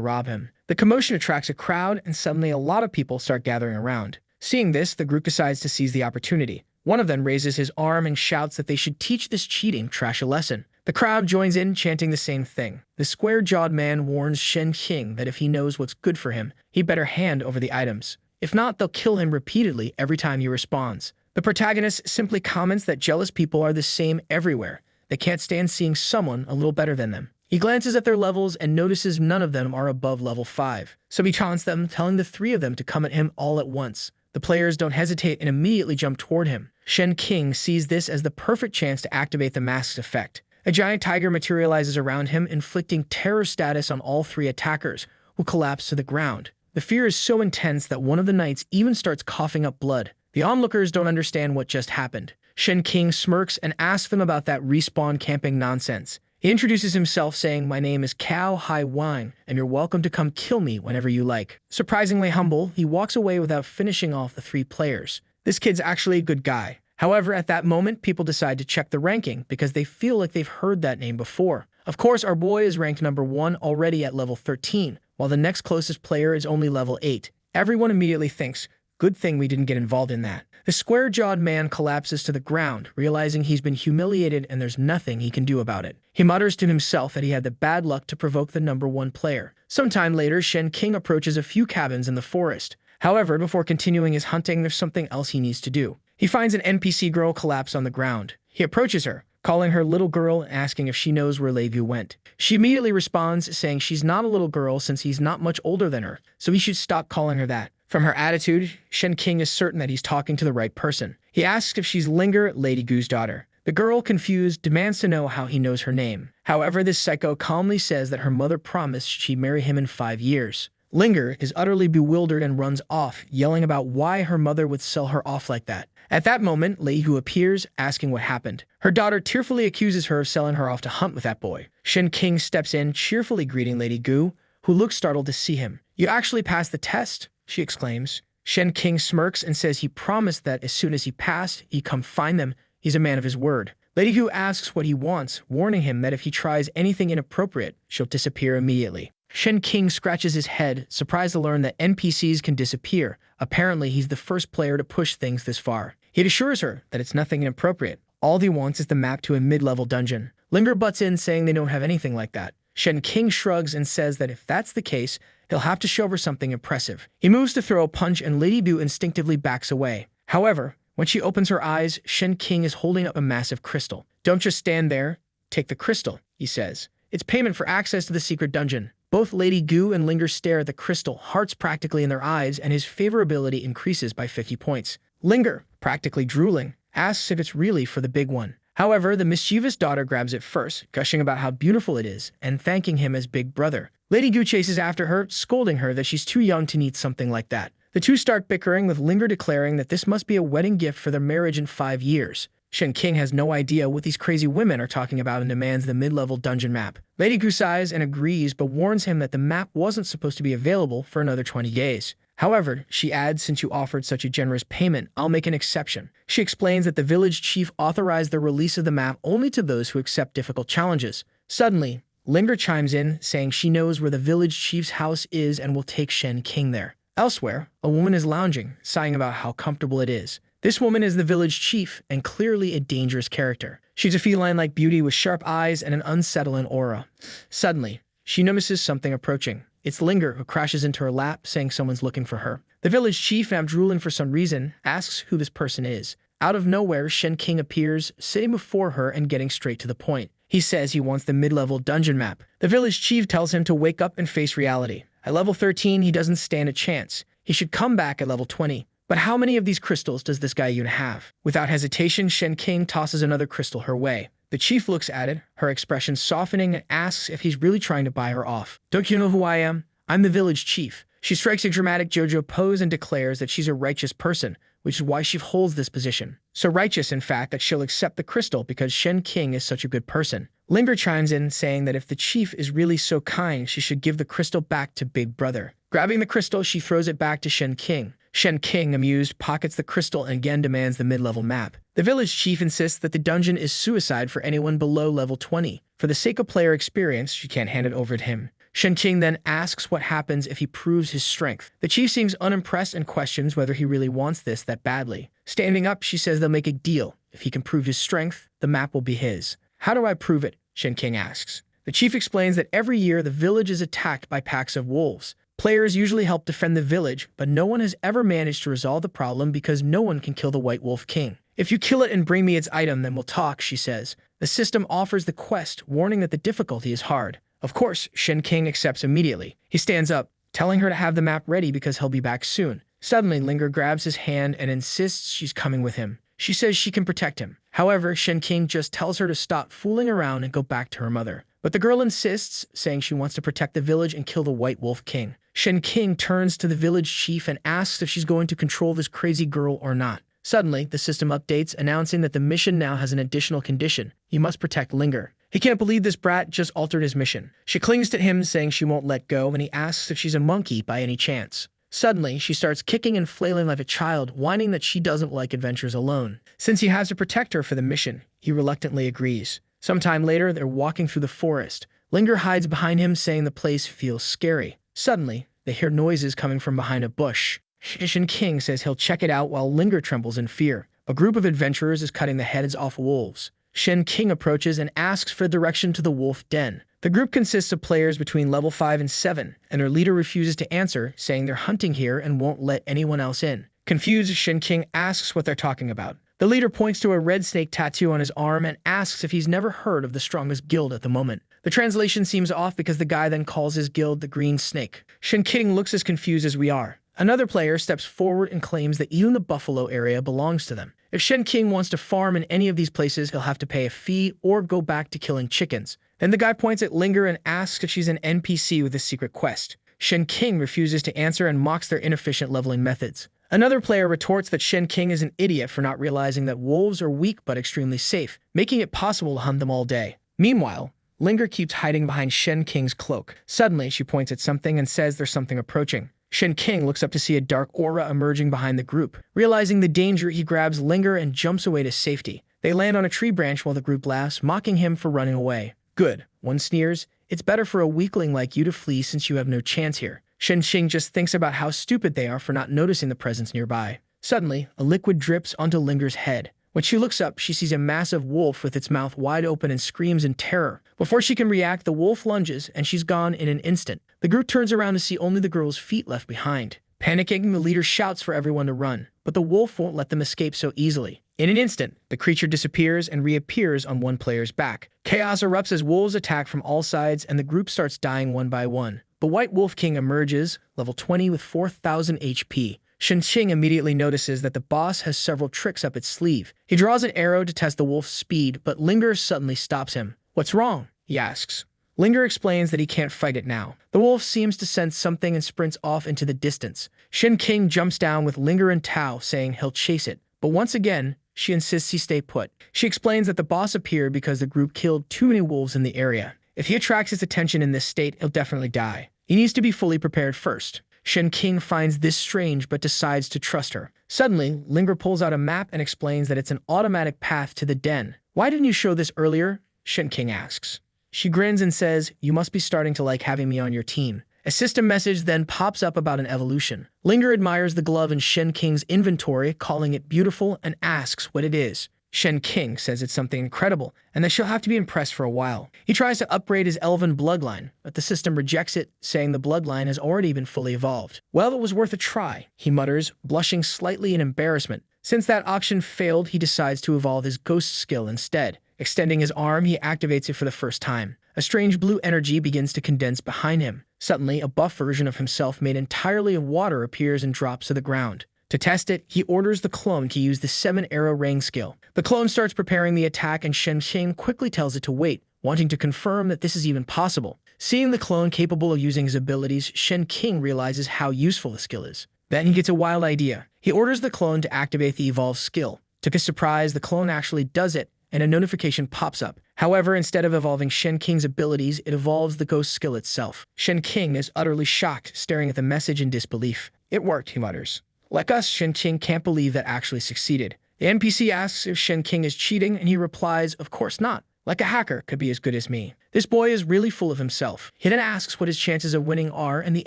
rob him. The commotion attracts a crowd and suddenly a lot of people start gathering around. Seeing this, the group decides to seize the opportunity. One of them raises his arm and shouts that they should teach this cheating trash a lesson. The crowd joins in, chanting the same thing. The square-jawed man warns Shen Qing that if he knows what's good for him, he better hand over the items. If not, they'll kill him repeatedly every time he responds. The protagonist simply comments that jealous people are the same everywhere. They can't stand seeing someone a little better than them. He glances at their levels and notices none of them are above level 5. So he taunts them, telling the three of them to come at him all at once. The players don't hesitate and immediately jump toward him. Shen Qing sees this as the perfect chance to activate the mask's effect. A giant tiger materializes around him, inflicting terror status on all three attackers, who collapse to the ground. The fear is so intense that one of the knights even starts coughing up blood. The onlookers don't understand what just happened. Shen Qing smirks and asks them about that respawn camping nonsense. He introduces himself saying, "My name is Cao Hai Wang, and you're welcome to come kill me whenever you like." Surprisingly humble, he walks away without finishing off the three players. This kid's actually a good guy. However, at that moment, people decide to check the ranking because they feel like they've heard that name before. Of course, our boy is ranked number 1 already at level 13, while the next closest player is only level 8. Everyone immediately thinks, good thing we didn't get involved in that. The square-jawed man collapses to the ground, realizing he's been humiliated and there's nothing he can do about it. He mutters to himself that he had the bad luck to provoke the number 1 player. Sometime later, Shen Qing approaches a few cabins in the forest. However, before continuing his hunting, there's something else he needs to do. He finds an NPC girl collapsed on the ground. He approaches her, calling her little girl and asking if she knows where Levu went. She immediately responds, saying she's not a little girl since he's not much older than her, so he should stop calling her that. From her attitude, Shen Qing is certain that he's talking to the right person. He asks if she's Linger, Lady Gu's daughter. The girl, confused, demands to know how he knows her name. However, this psycho calmly says that her mother promised she'd marry him in 5 years. Linger is utterly bewildered and runs off, yelling about why her mother would sell her off like that. At that moment, Lei Hu appears, asking what happened. Her daughter tearfully accuses her of selling her off to hunt with that boy. Shen Qing steps in, cheerfully greeting Lady Gu, who looks startled to see him. "You actually passed the test," she exclaims. Shen Qing smirks and says he promised that as soon as he passed, he'd come find them. He's a man of his word. Lady Gu asks what he wants, warning him that if he tries anything inappropriate, she'll disappear immediately. Shen Qing scratches his head, surprised to learn that NPCs can disappear. Apparently, he's the first player to push things this far. He assures her that it's nothing inappropriate. All he wants is the map to a mid-level dungeon. Linger butts in, saying they don't have anything like that. Shen Qing shrugs and says that if that's the case, he'll have to show her something impressive. He moves to throw a punch and Lady Bu instinctively backs away. However, when she opens her eyes, Shen Qing is holding up a massive crystal. "Don't just stand there. Take the crystal," he says. "It's payment for access to the secret dungeon." Both Lady Gu and Linger stare at the crystal, hearts practically in their eyes, and his favorability increases by 50 points. Linger practically drooling, asks if it's really for the big one. However, the mischievous daughter grabs it first, gushing about how beautiful it is and thanking him as big brother. Lady Gu chases after her, scolding her that she's too young to need something like that. The two start bickering, with Linger declaring that this must be a wedding gift for their marriage in 5 years. Shen King has no idea what these crazy women are talking about and demands the mid-level dungeon map. Lady Gu sighs and agrees, but warns him that the map wasn't supposed to be available for another 20 days. However, she adds, since you offered such a generous payment, I'll make an exception. She explains that the village chief authorized the release of the map only to those who accept difficult challenges. Suddenly, Linger chimes in, saying she knows where the village chief's house is and will take Shen King there. Elsewhere, a woman is lounging, sighing about how comfortable it is. This woman is the village chief, and clearly a dangerous character. She's a feline-like beauty with sharp eyes and an unsettling aura. Suddenly, she notices something approaching. It's Linger, who crashes into her lap, saying someone's looking for her. The village chief, now drooling for some reason, asks who this person is. Out of nowhere, Shen King appears, sitting before her and getting straight to the point. He says he wants the mid-level dungeon map. The village chief tells him to wake up and face reality. At level 13, he doesn't stand a chance. He should come back at level 20. But how many of these crystals does this guy even have? Without hesitation, Shen King tosses another crystal her way. The chief looks at it, her expression softening, and asks if he's really trying to buy her off. Don't you know who I am? I'm the village chief. She strikes a dramatic JoJo pose and declares that she's a righteous person, which is why she holds this position. So righteous, in fact, that she'll accept the crystal because Shen King is such a good person. Linger chimes in, saying that if the chief is really so kind, she should give the crystal back to Big Brother. Grabbing the crystal, she throws it back to Shen King. Shen King, amused, pockets the crystal and again demands the mid-level map. The village chief insists that the dungeon is suicide for anyone below level 20. For the sake of player experience, she can't hand it over to him. Shen King then asks what happens if he proves his strength. The chief seems unimpressed and questions whether he really wants this that badly. Standing up, she says they'll make a deal. If he can prove his strength, the map will be his. How do I prove it? Shen King asks. The chief explains that every year the village is attacked by packs of wolves. Players usually help defend the village, but no one has ever managed to resolve the problem because no one can kill the White Wolf King. If you kill it and bring me its item, then we'll talk, she says. The system offers the quest, warning that the difficulty is hard. Of course, Shen King accepts immediately. He stands up, telling her to have the map ready because he'll be back soon. Suddenly, Linger grabs his hand and insists she's coming with him. She says she can protect him. However, Shen King just tells her to stop fooling around and go back to her mother. But the girl insists, saying she wants to protect the village and kill the White Wolf King. Shen King turns to the village chief and asks if she's going to control this crazy girl or not. Suddenly, the system updates, announcing that the mission now has an additional condition. He must protect Linger. He can't believe this brat just altered his mission. She clings to him, saying she won't let go, and he asks if she's a monkey by any chance. Suddenly, she starts kicking and flailing like a child, whining that she doesn't like adventures alone. Since he has to protect her for the mission, he reluctantly agrees. Sometime later, they're walking through the forest. Linger hides behind him, saying the place feels scary. Suddenly, they hear noises coming from behind a bush. Shen King says he'll check it out while Linger trembles in fear. A group of adventurers is cutting the heads off wolves. Shen King approaches and asks for direction to the wolf den. The group consists of players between level 5 and 7, and their leader refuses to answer, saying they're hunting here and won't let anyone else in. Confused, Shen King asks what they're talking about. The leader points to a red snake tattoo on his arm and asks if he's never heard of the strongest guild at the moment. The translation seems off because the guy then calls his guild the Green Snake. Shen King looks as confused as we are. Another player steps forward and claims that even the buffalo area belongs to them. If Shen King wants to farm in any of these places, he'll have to pay a fee or go back to killing chickens. Then the guy points at Linger and asks if she's an NPC with a secret quest. Shen King refuses to answer and mocks their inefficient leveling methods. Another player retorts that Shen King is an idiot for not realizing that wolves are weak but extremely safe, making it possible to hunt them all day. Meanwhile, Linger keeps hiding behind Shen King's cloak. Suddenly, she points at something and says there's something approaching. Shen King looks up to see a dark aura emerging behind the group. Realizing the danger, he grabs Linger and jumps away to safety. They land on a tree branch while the group laughs, mocking him for running away. Good, one sneers. It's better for a weakling like you to flee since you have no chance here. Shen King just thinks about how stupid they are for not noticing the presence nearby. Suddenly, a liquid drips onto Linger's head. When she looks up, she sees a massive wolf with its mouth wide open and screams in terror. Before she can react, the wolf lunges, and she's gone in an instant. The group turns around to see only the girl's feet left behind. Panicking, the leader shouts for everyone to run, but the wolf won't let them escape so easily. In an instant, the creature disappears and reappears on one player's back. Chaos erupts as wolves attack from all sides, and the group starts dying one by one. The White Wolf King emerges, level 20 with 4,000 HP. Shen Qing immediately notices that the boss has several tricks up its sleeve. He draws an arrow to test the wolf's speed, but Linger suddenly stops him. "What's wrong?" he asks. Linger explains that he can't fight it now. The wolf seems to sense something and sprints off into the distance. Shen Qing jumps down with Linger and Tao, saying he'll chase it. But once again, she insists he stay put. She explains that the boss appeared because the group killed too many wolves in the area. If he attracts its attention in this state, he'll definitely die. He needs to be fully prepared first. Shen Qing finds this strange but decides to trust her. Suddenly, Linger pulls out a map and explains that it's an automatic path to the den. "Why didn't you show this earlier?" Shen Qing asks. She grins and says, "You must be starting to like having me on your team." A system message then pops up about an evolution. Linger admires the glove in Shen Qing's inventory, calling it beautiful, and asks what it is. Shen Qing says it's something incredible, and that she'll have to be impressed for a while. He tries to upgrade his elven bloodline, but the system rejects it, saying the bloodline has already been fully evolved. "Well, it was worth a try," he mutters, blushing slightly in embarrassment. Since that auction failed, he decides to evolve his ghost skill instead. Extending his arm, he activates it for the first time. A strange blue energy begins to condense behind him. Suddenly, a buff version of himself made entirely of water appears and drops to the ground. To test it, he orders the clone to use the 7-arrow rain skill. The clone starts preparing the attack and Shen Qing quickly tells it to wait, wanting to confirm that this is even possible. Seeing the clone capable of using his abilities, Shen Qing realizes how useful the skill is. Then he gets a wild idea. He orders the clone to activate the evolved skill. To his surprise, the clone actually does it, and a notification pops up. However, instead of evolving Shen Qing's abilities, it evolves the ghost skill itself. Shen Qing is utterly shocked, staring at the message in disbelief. "It worked," he mutters. Like us, Shen Qing can't believe that actually succeeded. The NPC asks if Shen Qing is cheating, and he replies, "Of course not. Like a hacker could be as good as me." This boy is really full of himself. He then asks what his chances of winning are, and the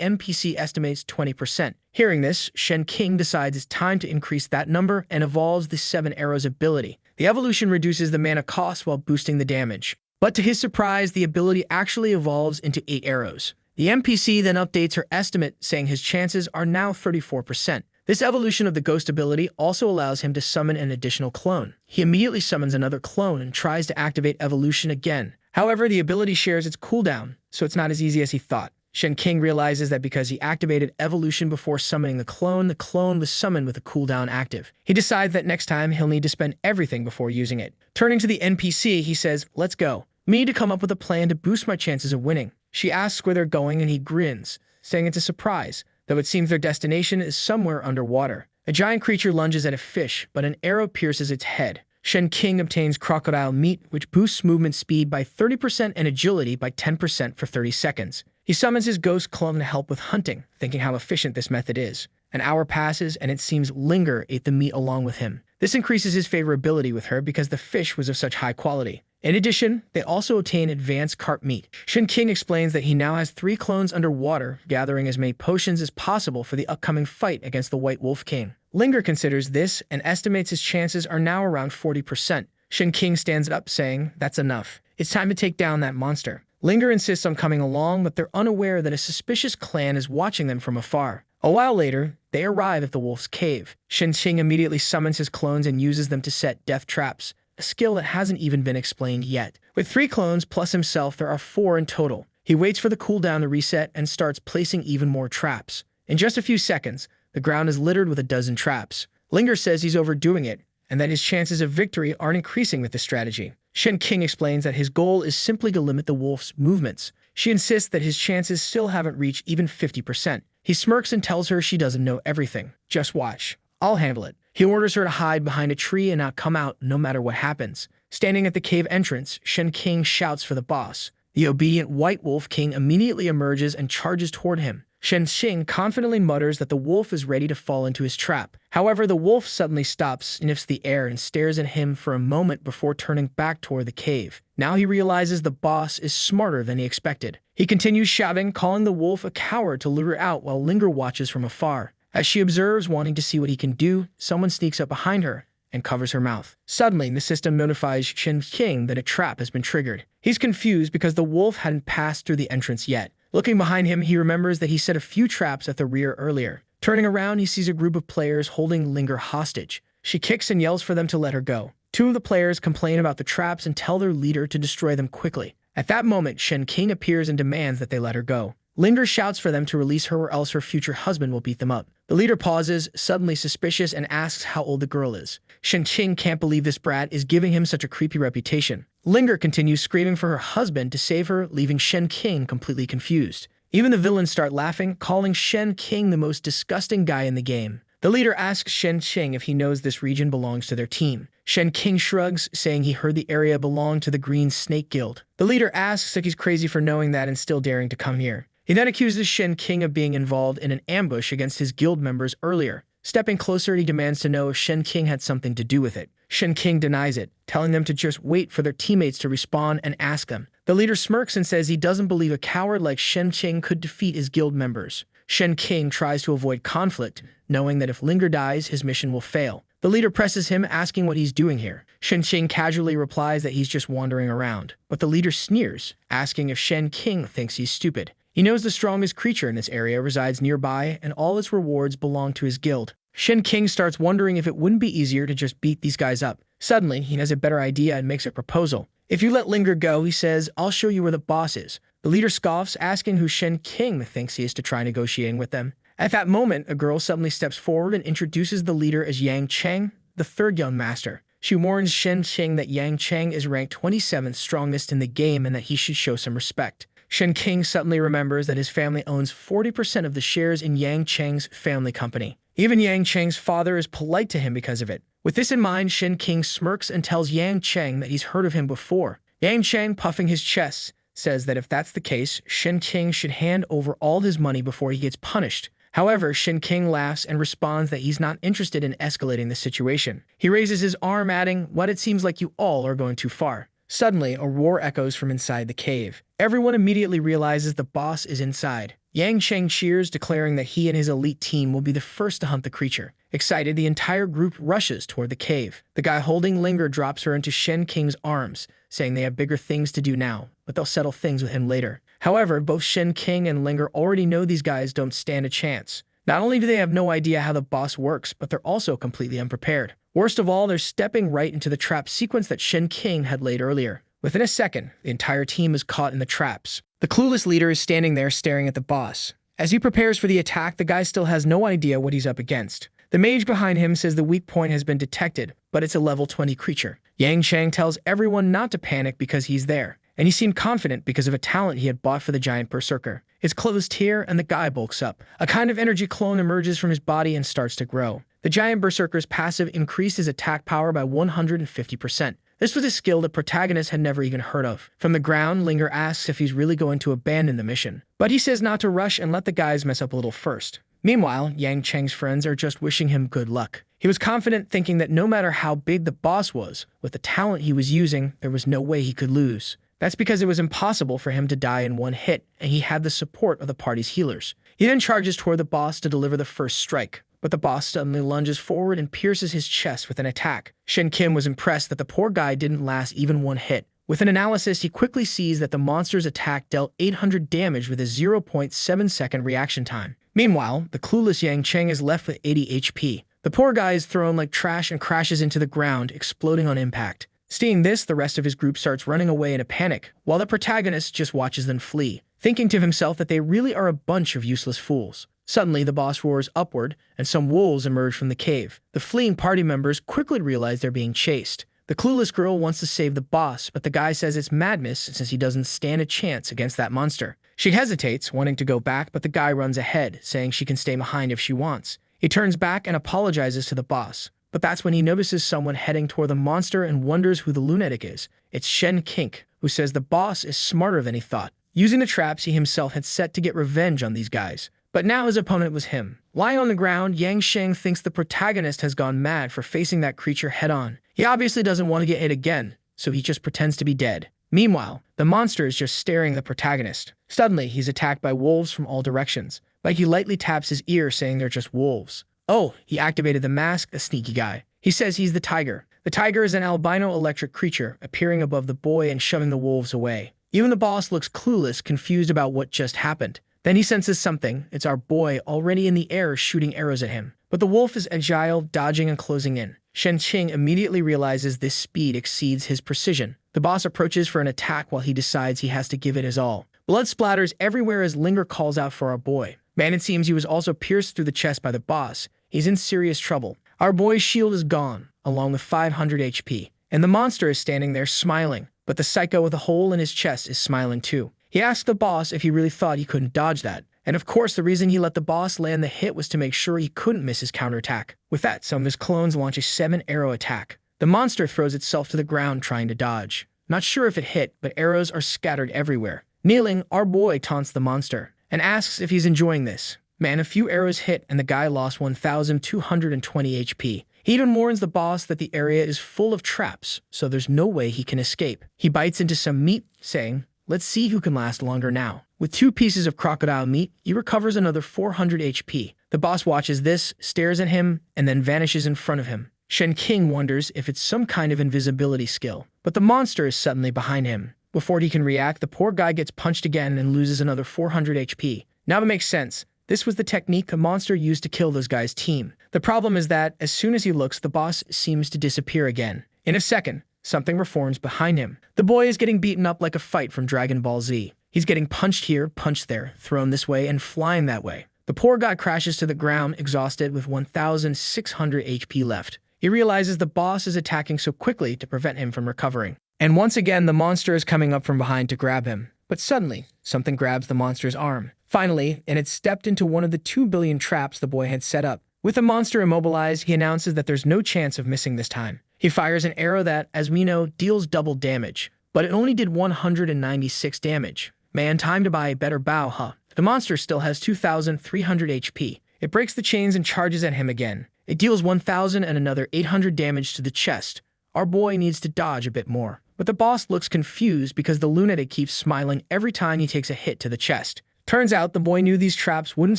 NPC estimates 20%. Hearing this, Shen Qing decides it's time to increase that number and evolves the 7 arrows ability. The evolution reduces the mana cost while boosting the damage. But to his surprise, the ability actually evolves into 8 arrows. The NPC then updates her estimate, saying his chances are now 34%. This evolution of the ghost ability also allows him to summon an additional clone. He immediately summons another clone and tries to activate evolution again. However, the ability shares its cooldown, so it's not as easy as he thought. Shen Qing realizes that because he activated evolution before summoning the clone was summoned with a cooldown active. He decides that next time he'll need to spend everything before using it. Turning to the NPC, he says, "Let's go. We need to come up with a plan to boost my chances of winning." She asks where they're going and he grins, saying it's a surprise, though it seems their destination is somewhere underwater. A giant creature lunges at a fish, but an arrow pierces its head. Shen Qing obtains crocodile meat, which boosts movement speed by 30% and agility by 10% for 30 seconds. He summons his ghost clone to help with hunting, thinking how efficient this method is. An hour passes, and it seems Linger ate the meat along with him. This increases his favorability with her because the fish was of such high quality. In addition, they also obtain advanced carp meat. Shen Qing explains that he now has 3 clones underwater, gathering as many potions as possible for the upcoming fight against the White Wolf King. Linger considers this and estimates his chances are now around 40%. Shen Qing stands up, saying, "That's enough. It's time to take down that monster." Linger insists on coming along, but they're unaware that a suspicious clan is watching them from afar. A while later, they arrive at the wolf's cave. Shen Qing immediately summons his clones and uses them to set death traps, a skill that hasn't even been explained yet. With 3 clones plus himself, there are 4 in total. He waits for the cooldown to reset and starts placing even more traps. In just a few seconds, the ground is littered with a dozen traps. Linger says he's overdoing it, and that his chances of victory aren't increasing with this strategy. Shen Qing explains that his goal is simply to limit the wolf's movements. She insists that his chances still haven't reached even 50%. He smirks and tells her she doesn't know everything. "Just watch. I'll handle it." He orders her to hide behind a tree and not come out no matter what happens. Standing at the cave entrance, Shen Qing shouts for the boss. The obedient White Wolf King immediately emerges and charges toward him. Shen Qing confidently mutters that the wolf is ready to fall into his trap. However, the wolf suddenly stops, sniffs the air, and stares at him for a moment before turning back toward the cave. Now he realizes the boss is smarter than he expected. He continues shouting, calling the wolf a coward to lure her out while Linger watches from afar. As she observes, wanting to see what he can do, someone sneaks up behind her and covers her mouth. Suddenly, the system notifies Shen Qing that a trap has been triggered. He's confused because the wolf hadn't passed through the entrance yet. Looking behind him, he remembers that he set a few traps at the rear earlier. Turning around, he sees a group of players holding Linger hostage. She kicks and yells for them to let her go. 2 of the players complain about the traps and tell their leader to destroy them quickly. At that moment, Shen Qing appears and demands that they let her go. Linger shouts for them to release her or else her future husband will beat them up. The leader pauses, suddenly suspicious, and asks how old the girl is. Shen Qing can't believe this brat is giving him such a creepy reputation. Linger continues screaming for her husband to save her, leaving Shen Qing completely confused. Even the villains start laughing, calling Shen Qing the most disgusting guy in the game. The leader asks Shen Qing if he knows this region belongs to their team. Shen Qing shrugs, saying he heard the area belonged to the Green Snake Guild. The leader asks if he's crazy for knowing that and still daring to come here. He then accuses Shen Qing of being involved in an ambush against his guild members earlier. Stepping closer, he demands to know if Shen Qing had something to do with it. Shen Qing denies it, telling them to just wait for their teammates to respawn and ask them. The leader smirks and says he doesn't believe a coward like Shen Qing could defeat his guild members. Shen Qing tries to avoid conflict, knowing that if Linger dies, his mission will fail. The leader presses him, asking what he's doing here. Shen Qing casually replies that he's just wandering around, but the leader sneers, asking if Shen Qing thinks he's stupid. He knows the strongest creature in this area resides nearby, and all its rewards belong to his guild. Shen Qing starts wondering if it wouldn't be easier to just beat these guys up. Suddenly, he has a better idea and makes a proposal. If you let Linger go, he says, I'll show you where the boss is. The leader scoffs, asking who Shen Qing thinks he is to try negotiating with them. At that moment, a girl suddenly steps forward and introduces the leader as Yang Cheng, the third young master. She warns Shen Qing that Yang Cheng is ranked 27th strongest in the game and that he should show some respect. Shen Qing suddenly remembers that his family owns 40% of the shares in Yang Cheng's family company. Even Yang Cheng's father is polite to him because of it. With this in mind, Shen Qing smirks and tells Yang Cheng that he's heard of him before. Yang Cheng, puffing his chest, says that if that's the case, Shen Qing should hand over all his money before he gets punished. However, Shen Qing laughs and responds that he's not interested in escalating the situation. He raises his arm, adding, "What, it seems like you all are going too far." Suddenly, a roar echoes from inside the cave. Everyone immediately realizes the boss is inside. Yang Cheng cheers, declaring that he and his elite team will be the first to hunt the creature. Excited, the entire group rushes toward the cave. The guy holding Linger drops her into Shen Qing's arms, saying they have bigger things to do now, but they'll settle things with him later. However, both Shen Qing and Linger already know these guys don't stand a chance. Not only do they have no idea how the boss works, but they're also completely unprepared. Worst of all, they're stepping right into the trap sequence that Shen Qing had laid earlier. Within a second, the entire team is caught in the traps. The clueless leader is standing there staring at the boss. As he prepares for the attack, the guy still has no idea what he's up against. The mage behind him says the weak point has been detected, but it's a level 20 creature. Yang Cheng tells everyone not to panic because he's there, and he seemed confident because of a talent he had bought for the giant berserker. It's closed here, and the guy bulks up. A kind of energy clone emerges from his body and starts to grow. The giant berserker's passive increased his attack power by 150%. This was a skill the protagonist had never even heard of. From the ground, Linger asks if he's really going to abandon the mission, but he says not to rush and let the guys mess up a little first. Meanwhile, Yang Cheng's friends are just wishing him good luck. He was confident, thinking that no matter how big the boss was, with the talent he was using, there was no way he could lose. That's because it was impossible for him to die in one hit, and he had the support of the party's healers. He then charges toward the boss to deliver the first strike, but the boss suddenly lunges forward and pierces his chest with an attack. Shen Qing was impressed that the poor guy didn't last even one hit. With an analysis, he quickly sees that the monster's attack dealt 800 damage with a 0.7-second reaction time. Meanwhile, the clueless Yang Cheng is left with 80 HP. The poor guy is thrown like trash and crashes into the ground, exploding on impact. Seeing this, the rest of his group starts running away in a panic, while the protagonist just watches them flee, thinking to himself that they really are a bunch of useless fools. Suddenly, the boss roars upward, and some wolves emerge from the cave. The fleeing party members quickly realize they're being chased. The clueless girl wants to save the boss, but the guy says it's madness since he doesn't stand a chance against that monster. She hesitates, wanting to go back, but the guy runs ahead, saying she can stay behind if she wants. He turns back and apologizes to the boss, but that's when he notices someone heading toward the monster and wonders who the lunatic is. It's Shen Qing, who says the boss is smarter than he thought, using the traps he himself had set to get revenge on these guys. But now his opponent was him. Lying on the ground, Yang Cheng thinks the protagonist has gone mad for facing that creature head-on. He obviously doesn't want to get hit again, so he just pretends to be dead. Meanwhile, the monster is just staring at the protagonist. Suddenly, he's attacked by wolves from all directions. Like he lightly taps his ear, saying they're just wolves. Oh, he activated the mask, a sneaky guy. He says he's the tiger. The tiger is an albino electric creature, appearing above the boy and shoving the wolves away. Even the boss looks clueless, confused about what just happened. Then he senses something. It's our boy already in the air shooting arrows at him. But the wolf is agile, dodging and closing in. Shen Qing immediately realizes this speed exceeds his precision. The boss approaches for an attack while he decides he has to give it his all. Blood splatters everywhere as Linger calls out for our boy. Man, it seems he was also pierced through the chest by the boss. He's in serious trouble. Our boy's shield is gone, along with 500 HP, and the monster is standing there smiling, but the psycho with a hole in his chest is smiling too. He asked the boss if he really thought he couldn't dodge that. And of course, the reason he let the boss land the hit was to make sure he couldn't miss his counterattack. With that, some of his clones launch a 7-arrow attack. The monster throws itself to the ground trying to dodge. Not sure if it hit, but arrows are scattered everywhere. Kneeling, our boy taunts the monster and asks if he's enjoying this. Man, a few arrows hit and the guy lost 1,220 HP. He even warns the boss that the area is full of traps, so there's no way he can escape. He bites into some meat, saying, "Let's see who can last longer now." With 2 pieces of crocodile meat, he recovers another 400 HP. The boss watches this, stares at him, and then vanishes in front of him. Shen King wonders if it's some kind of invisibility skill, but the monster is suddenly behind him. Before he can react, the poor guy gets punched again and loses another 400 HP. Now it makes sense. This was the technique the monster used to kill those guys' team. The problem is that, as soon as he looks, the boss seems to disappear again. In a second, something reforms behind him. The boy is getting beaten up like a fight from Dragon Ball Z. He's getting punched here, punched there, thrown this way, and flying that way. The poor guy crashes to the ground, exhausted, with 1,600 HP left. He realizes the boss is attacking so quickly to prevent him from recovering. And once again, the monster is coming up from behind to grab him. But suddenly, something grabs the monster's arm. Finally, and it stepped into one of the 2 billion traps the boy had set up. With the monster immobilized, he announces that there's no chance of missing this time. He fires an arrow that, as we know, deals double damage, but it only did 196 damage. Man, time to buy a better bow, huh? The monster still has 2,300 HP. It breaks the chains and charges at him again. It deals 1,000 and another 800 damage to the chest. Our boy needs to dodge a bit more. But the boss looks confused because the lunatic keeps smiling every time he takes a hit to the chest. Turns out the boy knew these traps wouldn't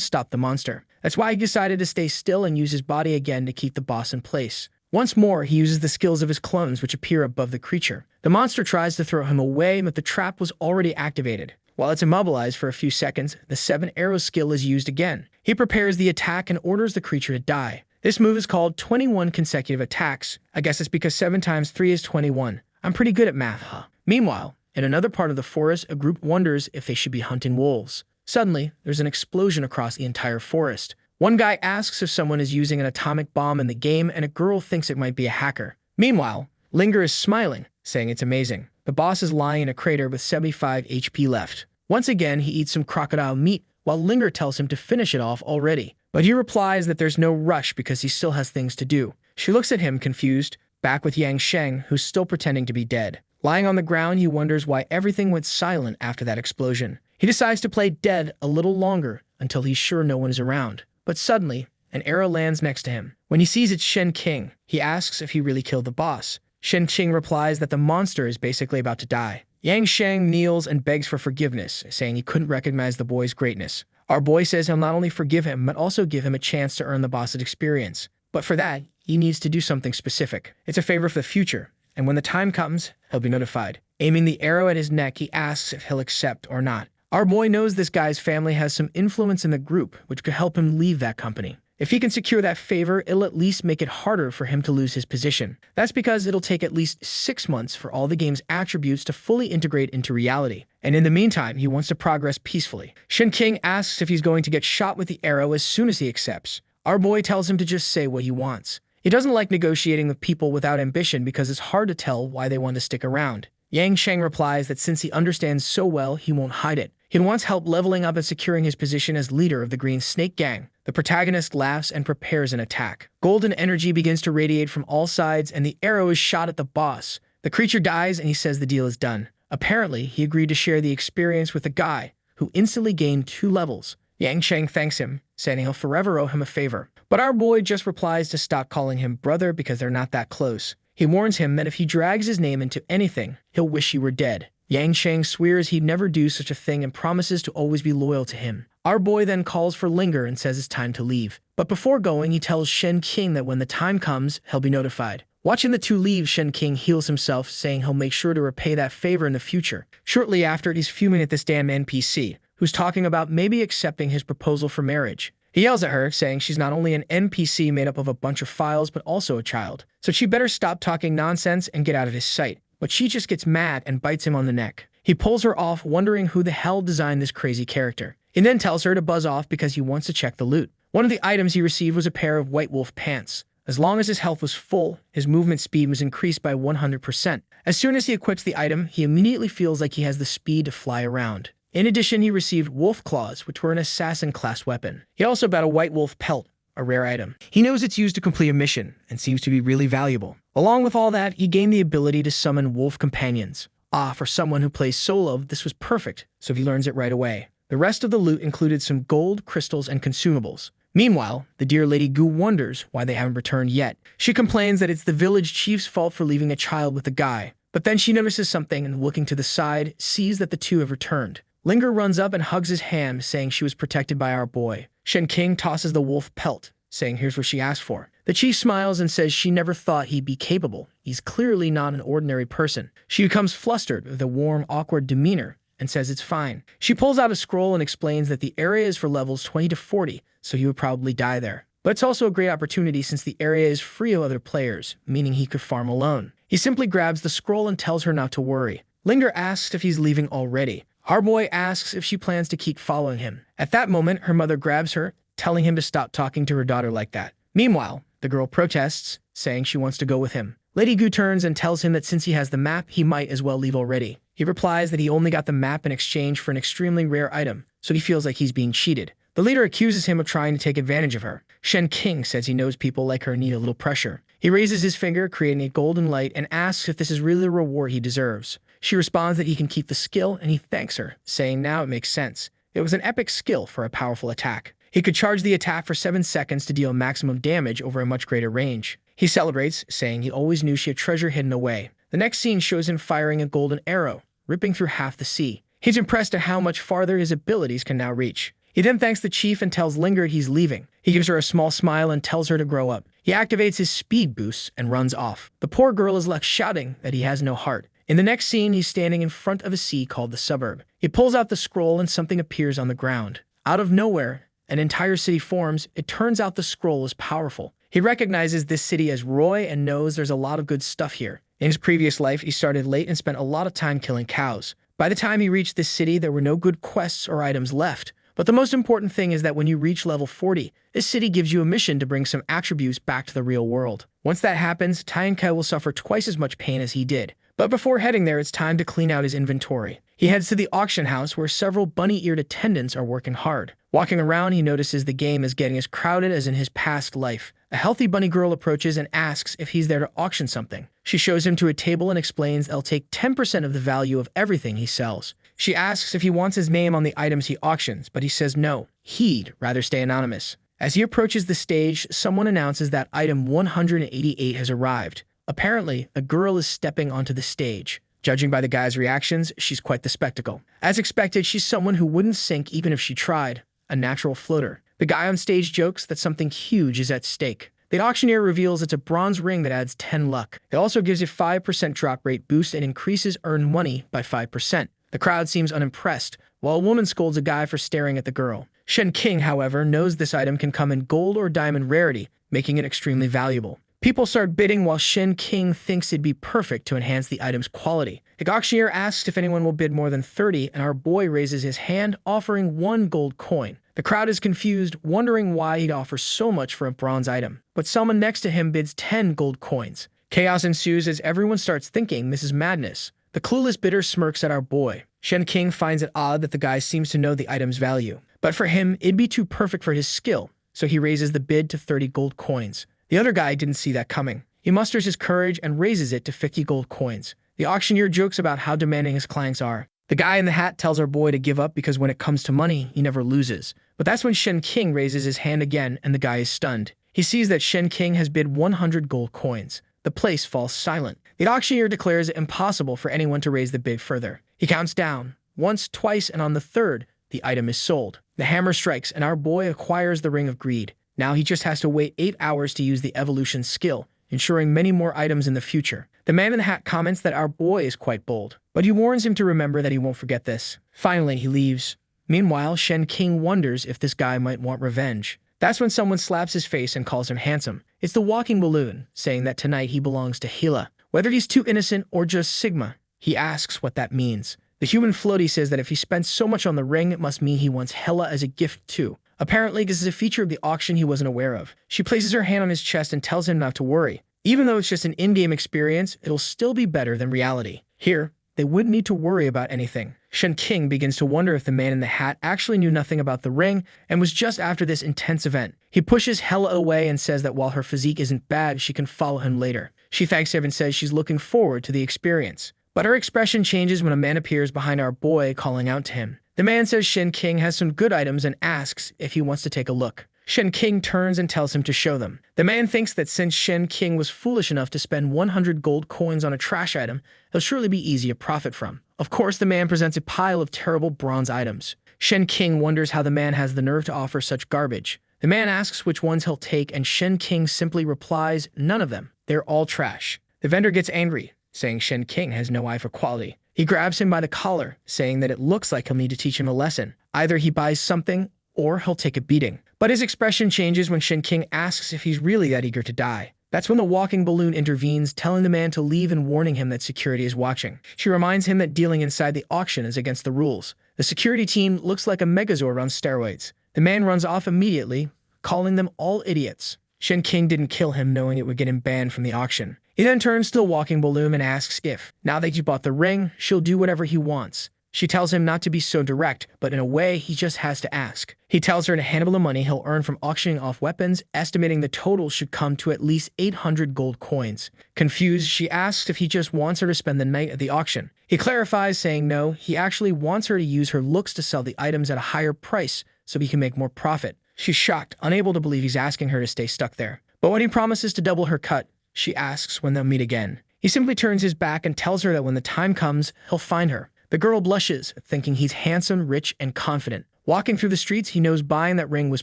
stop the monster. That's why he decided to stay still and use his body again to keep the boss in place. Once more, he uses the skills of his clones, which appear above the creature. The monster tries to throw him away, but the trap was already activated. While it's immobilized for a few seconds, the 7-arrow skill is used again. He prepares the attack and orders the creature to die. This move is called 21 consecutive attacks. I guess it's because 7 times 3 is 21. I'm pretty good at math, huh? Meanwhile, in another part of the forest, a group wonders if they should be hunting wolves. Suddenly, there's an explosion across the entire forest. One guy asks if someone is using an atomic bomb in the game, and a girl thinks it might be a hacker. Meanwhile, Linger is smiling, saying it's amazing. The boss is lying in a crater with 75 HP left. Once again, he eats some crocodile meat, while Linger tells him to finish it off already. But he replies that there's no rush because he still has things to do. She looks at him confused, back with Yang Sheng, who's still pretending to be dead. Lying on the ground, he wonders why everything went silent after that explosion. He decides to play dead a little longer until he's sure no one is around. But suddenly, an arrow lands next to him. When he sees it's Shen King, he asks if he really killed the boss. Shen King replies that the monster is basically about to die. Yang Sheng kneels and begs for forgiveness, saying he couldn't recognize the boy's greatness. Our boy says he'll not only forgive him, but also give him a chance to earn the boss's experience. But for that, he needs to do something specific. It's a favor for the future, and when the time comes, he'll be notified. Aiming the arrow at his neck, he asks if he'll accept or not. Our boy knows this guy's family has some influence in the group, which could help him leave that company. If he can secure that favor, it'll at least make it harder for him to lose his position. That's because it'll take at least 6 months for all the game's attributes to fully integrate into reality. And in the meantime, he wants to progress peacefully. Shen King asks if he's going to get shot with the arrow as soon as he accepts. Our boy tells him to just say what he wants. He doesn't like negotiating with people without ambition because it's hard to tell why they want to stick around. Yang Sheng replies that since he understands so well, he won't hide it. He wants help leveling up and securing his position as leader of the Green Snake Gang. The protagonist laughs and prepares an attack. Golden energy begins to radiate from all sides, and the arrow is shot at the boss. The creature dies, and he says the deal is done. Apparently, he agreed to share the experience with the guy, who instantly gained 2 levels. Yang Sheng thanks him, saying he'll forever owe him a favor. But our boy just replies to stop calling him brother because they're not that close. He warns him that if he drags his name into anything, he'll wish he were dead. Yang Sheng swears he'd never do such a thing and promises to always be loyal to him. Our boy then calls for Linger and says it's time to leave. But before going, he tells Shen King that when the time comes, he'll be notified. Watching the two leave, Shen King heals himself, saying he'll make sure to repay that favor in the future. Shortly after, he's fuming at this damn NPC, who's talking about maybe accepting his proposal for marriage. He yells at her, saying she's not only an NPC made up of a bunch of files, but also a child. So she better stop talking nonsense and get out of his sight. But she just gets mad and bites him on the neck. He pulls her off, wondering who the hell designed this crazy character. He then tells her to buzz off because he wants to check the loot. One of the items he received was a pair of White Wolf pants. As long as his health was full, his movement speed was increased by 100%. As soon as he equips the item, he immediately feels like he has the speed to fly around. In addition, he received wolf claws, which were an assassin-class weapon. He also got a white wolf pelt, a rare item. He knows it's used to complete a mission, and seems to be really valuable. Along with all that, he gained the ability to summon wolf companions. For someone who plays solo, this was perfect, so he learns it right away. The rest of the loot included some gold, crystals, and consumables. Meanwhile, the dear Lady Gu wonders why they haven't returned yet. She complains that it's the village chief's fault for leaving a child with a guy. But then she notices something and, looking to the side, sees that the two have returned. Linger runs up and hugs his hand, saying she was protected by our boy. Shen King tosses the wolf pelt, saying here's what she asked for. The chief smiles and says she never thought he'd be capable. He's clearly not an ordinary person. She becomes flustered with a warm, awkward demeanor and says it's fine. She pulls out a scroll and explains that the area is for levels 20 to 40, so he would probably die there. But it's also a great opportunity since the area is free of other players, meaning he could farm alone. He simply grabs the scroll and tells her not to worry. Linger asks if he's leaving already. Our boy asks if she plans to keep following him. At that moment, her mother grabs her, telling him to stop talking to her daughter like that. Meanwhile, the girl protests, saying she wants to go with him. Lady Gu turns and tells him that since he has the map, he might as well leave already. He replies that he only got the map in exchange for an extremely rare item, so he feels like he's being cheated. The leader accuses him of trying to take advantage of her. Shen King says he knows people like her need a little pressure. He raises his finger, creating a golden light, and asks if this is really the reward he deserves. She responds that he can keep the skill, and he thanks her, saying now it makes sense. It was an epic skill for a powerful attack. He could charge the attack for 7 seconds to deal maximum damage over a much greater range. He celebrates, saying he always knew she had treasure hidden away. The next scene shows him firing a golden arrow, ripping through half the sea. He's impressed at how much farther his abilities can now reach. He then thanks the chief and tells Linger he's leaving. He gives her a small smile and tells her to grow up. He activates his speed boost and runs off. The poor girl is left shouting that he has no heart. In the next scene, he's standing in front of a sea called the suburb. He pulls out the scroll and something appears on the ground. Out of nowhere, an entire city forms. It turns out the scroll is powerful. He recognizes this city as Roy and knows there's a lot of good stuff here. In his previous life, he started late and spent a lot of time killing cows. By the time he reached this city, there were no good quests or items left. But the most important thing is that when you reach level 40, this city gives you a mission to bring some attributes back to the real world. Once that happens, Tiankai will suffer twice as much pain as he did. But before heading there, it's time to clean out his inventory. He heads to the auction house where several bunny-eared attendants are working hard. Walking around, he notices the game is getting as crowded as in his past life. A healthy bunny girl approaches and asks if he's there to auction something. She shows him to a table and explains they'll take 10% of the value of everything he sells. She asks if he wants his name on the items he auctions, but he says no. He'd rather stay anonymous. As he approaches the stage, someone announces that item 188 has arrived. Apparently, a girl is stepping onto the stage. Judging by the guy's reactions, she's quite the spectacle. As expected, she's someone who wouldn't sink even if she tried. A natural floater. The guy on stage jokes that something huge is at stake. The auctioneer reveals it's a bronze ring that adds 10 luck. It also gives a 5% drop rate boost and increases earned money by 5%. The crowd seems unimpressed, while a woman scolds a guy for staring at the girl. Shen King, however, knows this item can come in gold or diamond rarity, making it extremely valuable. People start bidding while Shen King thinks it'd be perfect to enhance the item's quality. The auctioneer asks if anyone will bid more than 30, and our boy raises his hand, offering 1 gold coin. The crowd is confused, wondering why he'd offer so much for a bronze item. But someone next to him bids 10 gold coins. Chaos ensues as everyone starts thinking this is madness. The clueless bidder smirks at our boy. Shen King finds it odd that the guy seems to know the item's value. But for him, it'd be too perfect for his skill, so he raises the bid to 30 gold coins. The other guy didn't see that coming. He musters his courage and raises it to 50 gold coins. The auctioneer jokes about how demanding his clients are. The guy in the hat tells our boy to give up because when it comes to money, he never loses. But that's when Shen King raises his hand again and the guy is stunned. He sees that Shen King has bid 100 gold coins. The place falls silent. The auctioneer declares it impossible for anyone to raise the bid further. He counts down. Once, twice, and on the third, the item is sold. The hammer strikes and our boy acquires the Ring of Greed. Now he just has to wait 8 hours to use the evolution skill, ensuring many more items in the future. The man in the hat comments that our boy is quite bold, but he warns him to remember that he won't forget this. Finally, he leaves. Meanwhile, Shen King wonders if this guy might want revenge. That's when someone slaps his face and calls him handsome. It's the walking balloon, saying that tonight he belongs to Hila. Whether he's too innocent or just Sigma, he asks what that means. The human floaty says that if he spent so much on the ring, it must mean he wants hella as a gift too. Apparently, this is a feature of the auction he wasn't aware of. She places her hand on his chest and tells him not to worry. Even though it's just an in-game experience, it'll still be better than reality. Here, they wouldn't need to worry about anything. Shen King begins to wonder if the man in the hat actually knew nothing about the ring and was just after this intense event. He pushes Hella away and says that while her physique isn't bad, she can follow him later. She thanks him and says she's looking forward to the experience. But her expression changes when a man appears behind our boy, calling out to him. The man says Shen King has some good items and asks if he wants to take a look. Shen King turns and tells him to show them. The man thinks that since Shen King was foolish enough to spend 100 gold coins on a trash item, he'll surely be easy to profit from. Of course, the man presents a pile of terrible bronze items. Shen King wonders how the man has the nerve to offer such garbage. The man asks which ones he'll take, and Shen King simply replies, none of them. They're all trash. The vendor gets angry, saying Shen King has no eye for quality. He grabs him by the collar, saying that it looks like he'll need to teach him a lesson. Either he buys something, or he'll take a beating. But his expression changes when Shen King asks if he's really that eager to die. That's when the walking balloon intervenes, telling the man to leave and warning him that security is watching. She reminds him that dealing inside the auction is against the rules. The security team looks like a Megazord on steroids. The man runs off immediately, calling them all idiots. Shen King didn't kill him, knowing it would get him banned from the auction. He then turns to the walking balloon and asks if, now that you bought the ring, she'll do whatever he wants. She tells him not to be so direct, but in a way, he just has to ask. He tells her to handle the money he'll earn from auctioning off weapons, estimating the total should come to at least 800 gold coins. Confused, she asks if he just wants her to spend the night at the auction. He clarifies, saying no, he actually wants her to use her looks to sell the items at a higher price so he can make more profit. She's shocked, unable to believe he's asking her to stay stuck there. But when he promises to double her cut, she asks when they'll meet again. He simply turns his back and tells her that when the time comes, he'll find her. The girl blushes, thinking he's handsome, rich, and confident. Walking through the streets, he knows buying that ring was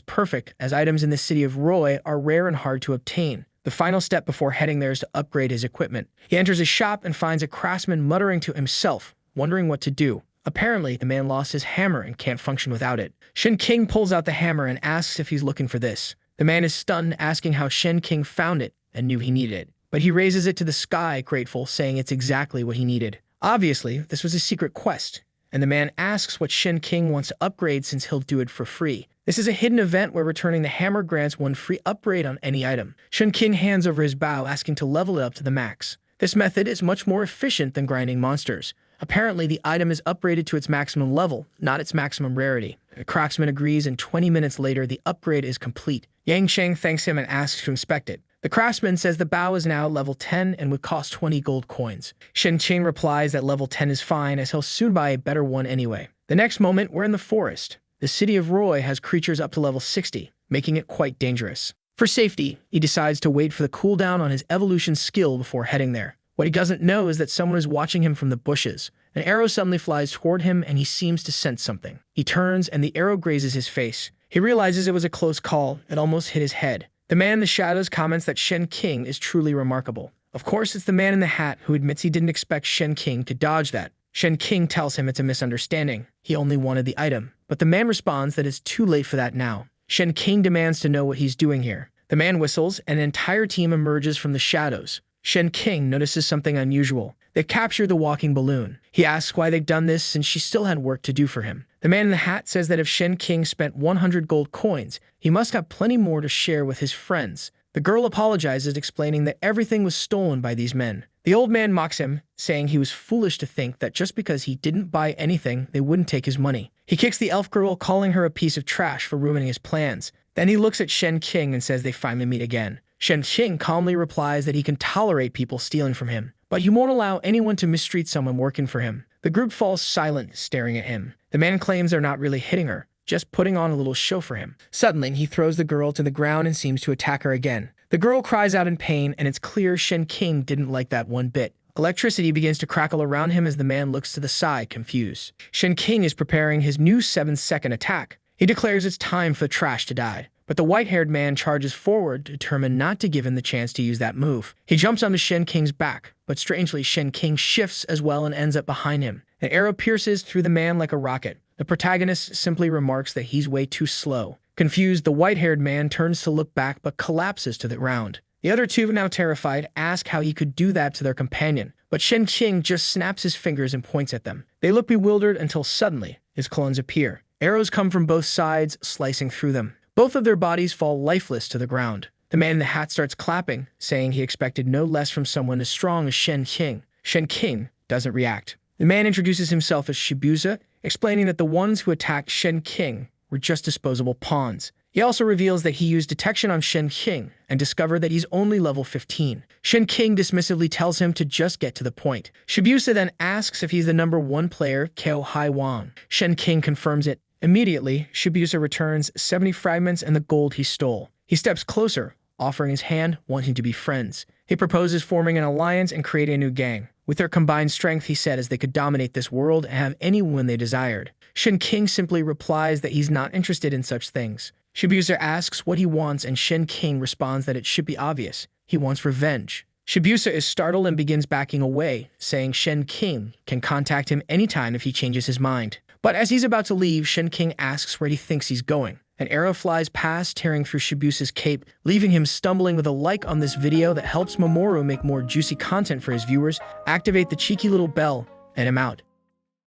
perfect, as items in the city of Roy are rare and hard to obtain. The final step before heading there is to upgrade his equipment. He enters his shop and finds a craftsman muttering to himself, wondering what to do. Apparently, the man lost his hammer and can't function without it. Shen King pulls out the hammer and asks if he's looking for this. The man is stunned, asking how Shen King found it and knew he needed it. But he raises it to the sky, grateful, saying it's exactly what he needed. Obviously, this was a secret quest, and the man asks what Shen King wants to upgrade since he'll do it for free. This is a hidden event where returning the hammer grants one free upgrade on any item. Shen King hands over his bow, asking to level it up to the max. This method is much more efficient than grinding monsters. Apparently, the item is upgraded to its maximum level, not its maximum rarity. The craftsman agrees, and 20 minutes later, the upgrade is complete. Yang Sheng thanks him and asks to inspect it. The craftsman says the bow is now level 10 and would cost 20 gold coins. Shen King replies that level 10 is fine, as he'll soon buy a better one anyway. The next moment, we're in the forest. The city of Roy has creatures up to level 60, making it quite dangerous. For safety, he decides to wait for the cooldown on his evolution skill before heading there. What he doesn't know is that someone is watching him from the bushes. An arrow suddenly flies toward him, and he seems to sense something. He turns, and the arrow grazes his face. He realizes it was a close call. It almost hit his head. The man in the shadows comments that Shen King is truly remarkable. Of course, it's the man in the hat who admits he didn't expect Shen King to dodge that. Shen King tells him it's a misunderstanding. He only wanted the item. But the man responds that it's too late for that now. Shen King demands to know what he's doing here. The man whistles, and an entire team emerges from the shadows. Shen King notices something unusual. They capture the walking balloon. He asks why they've done this since she still had work to do for him. The man in the hat says that if Shen King spent 100 gold coins, he must have plenty more to share with his friends. The girl apologizes, explaining that everything was stolen by these men. The old man mocks him, saying he was foolish to think that just because he didn't buy anything, they wouldn't take his money. He kicks the elf girl, calling her a piece of trash for ruining his plans. Then he looks at Shen King and says they finally meet again. Shen King calmly replies that he can tolerate people stealing from him, but he won't allow anyone to mistreat someone working for him. The group falls silent, staring at him. The man claims they're not really hitting her, just putting on a little show for him. Suddenly, he throws the girl to the ground and seems to attack her again. The girl cries out in pain, and it's clear Shen King didn't like that one bit. Electricity begins to crackle around him as the man looks to the side, confused. Shen King is preparing his new 7-second attack. He declares it's time for the trash to die. But the white-haired man charges forward, determined not to give him the chance to use that move. He jumps onto Shen King's back, but strangely, Shen King shifts as well and ends up behind him. An arrow pierces through the man like a rocket. The protagonist simply remarks that he's way too slow. Confused, the white-haired man turns to look back but collapses to the ground. The other two, now terrified, ask how he could do that to their companion, but Shen Qing just snaps his fingers and points at them. They look bewildered until suddenly his clones appear. Arrows come from both sides, slicing through them. Both of their bodies fall lifeless to the ground. The man in the hat starts clapping, saying he expected no less from someone as strong as Shen Qing. Shen Qing doesn't react. The man introduces himself as Shibuya, explaining that the ones who attacked Shen Qing were just disposable pawns. He also reveals that he used detection on Shen Qing and discovered that he's only level 15. Shen Qing dismissively tells him to just get to the point. Shibuya then asks if he's the #1 player, Kao Hai Wang. Shen Qing confirms it. Immediately, Shibuya returns 70 fragments and the gold he stole. He steps closer, offering his hand, wanting to be friends. He proposes forming an alliance and creating a new gang. With their combined strength, he said, as they could dominate this world and have anyone they desired. Shen Qing simply replies that he's not interested in such things. Shibuya asks what he wants, and Shen Qing responds that it should be obvious. He wants revenge. Shibuya is startled and begins backing away, saying Shen Qing can contact him anytime if he changes his mind. But as he's about to leave, Shen Qing asks where he thinks he's going. An arrow flies past, tearing through Shibuya's cape, leaving him stumbling. With a like on this video that helps Mamoru make more juicy content for his viewers, activate the cheeky little bell, and I'm out.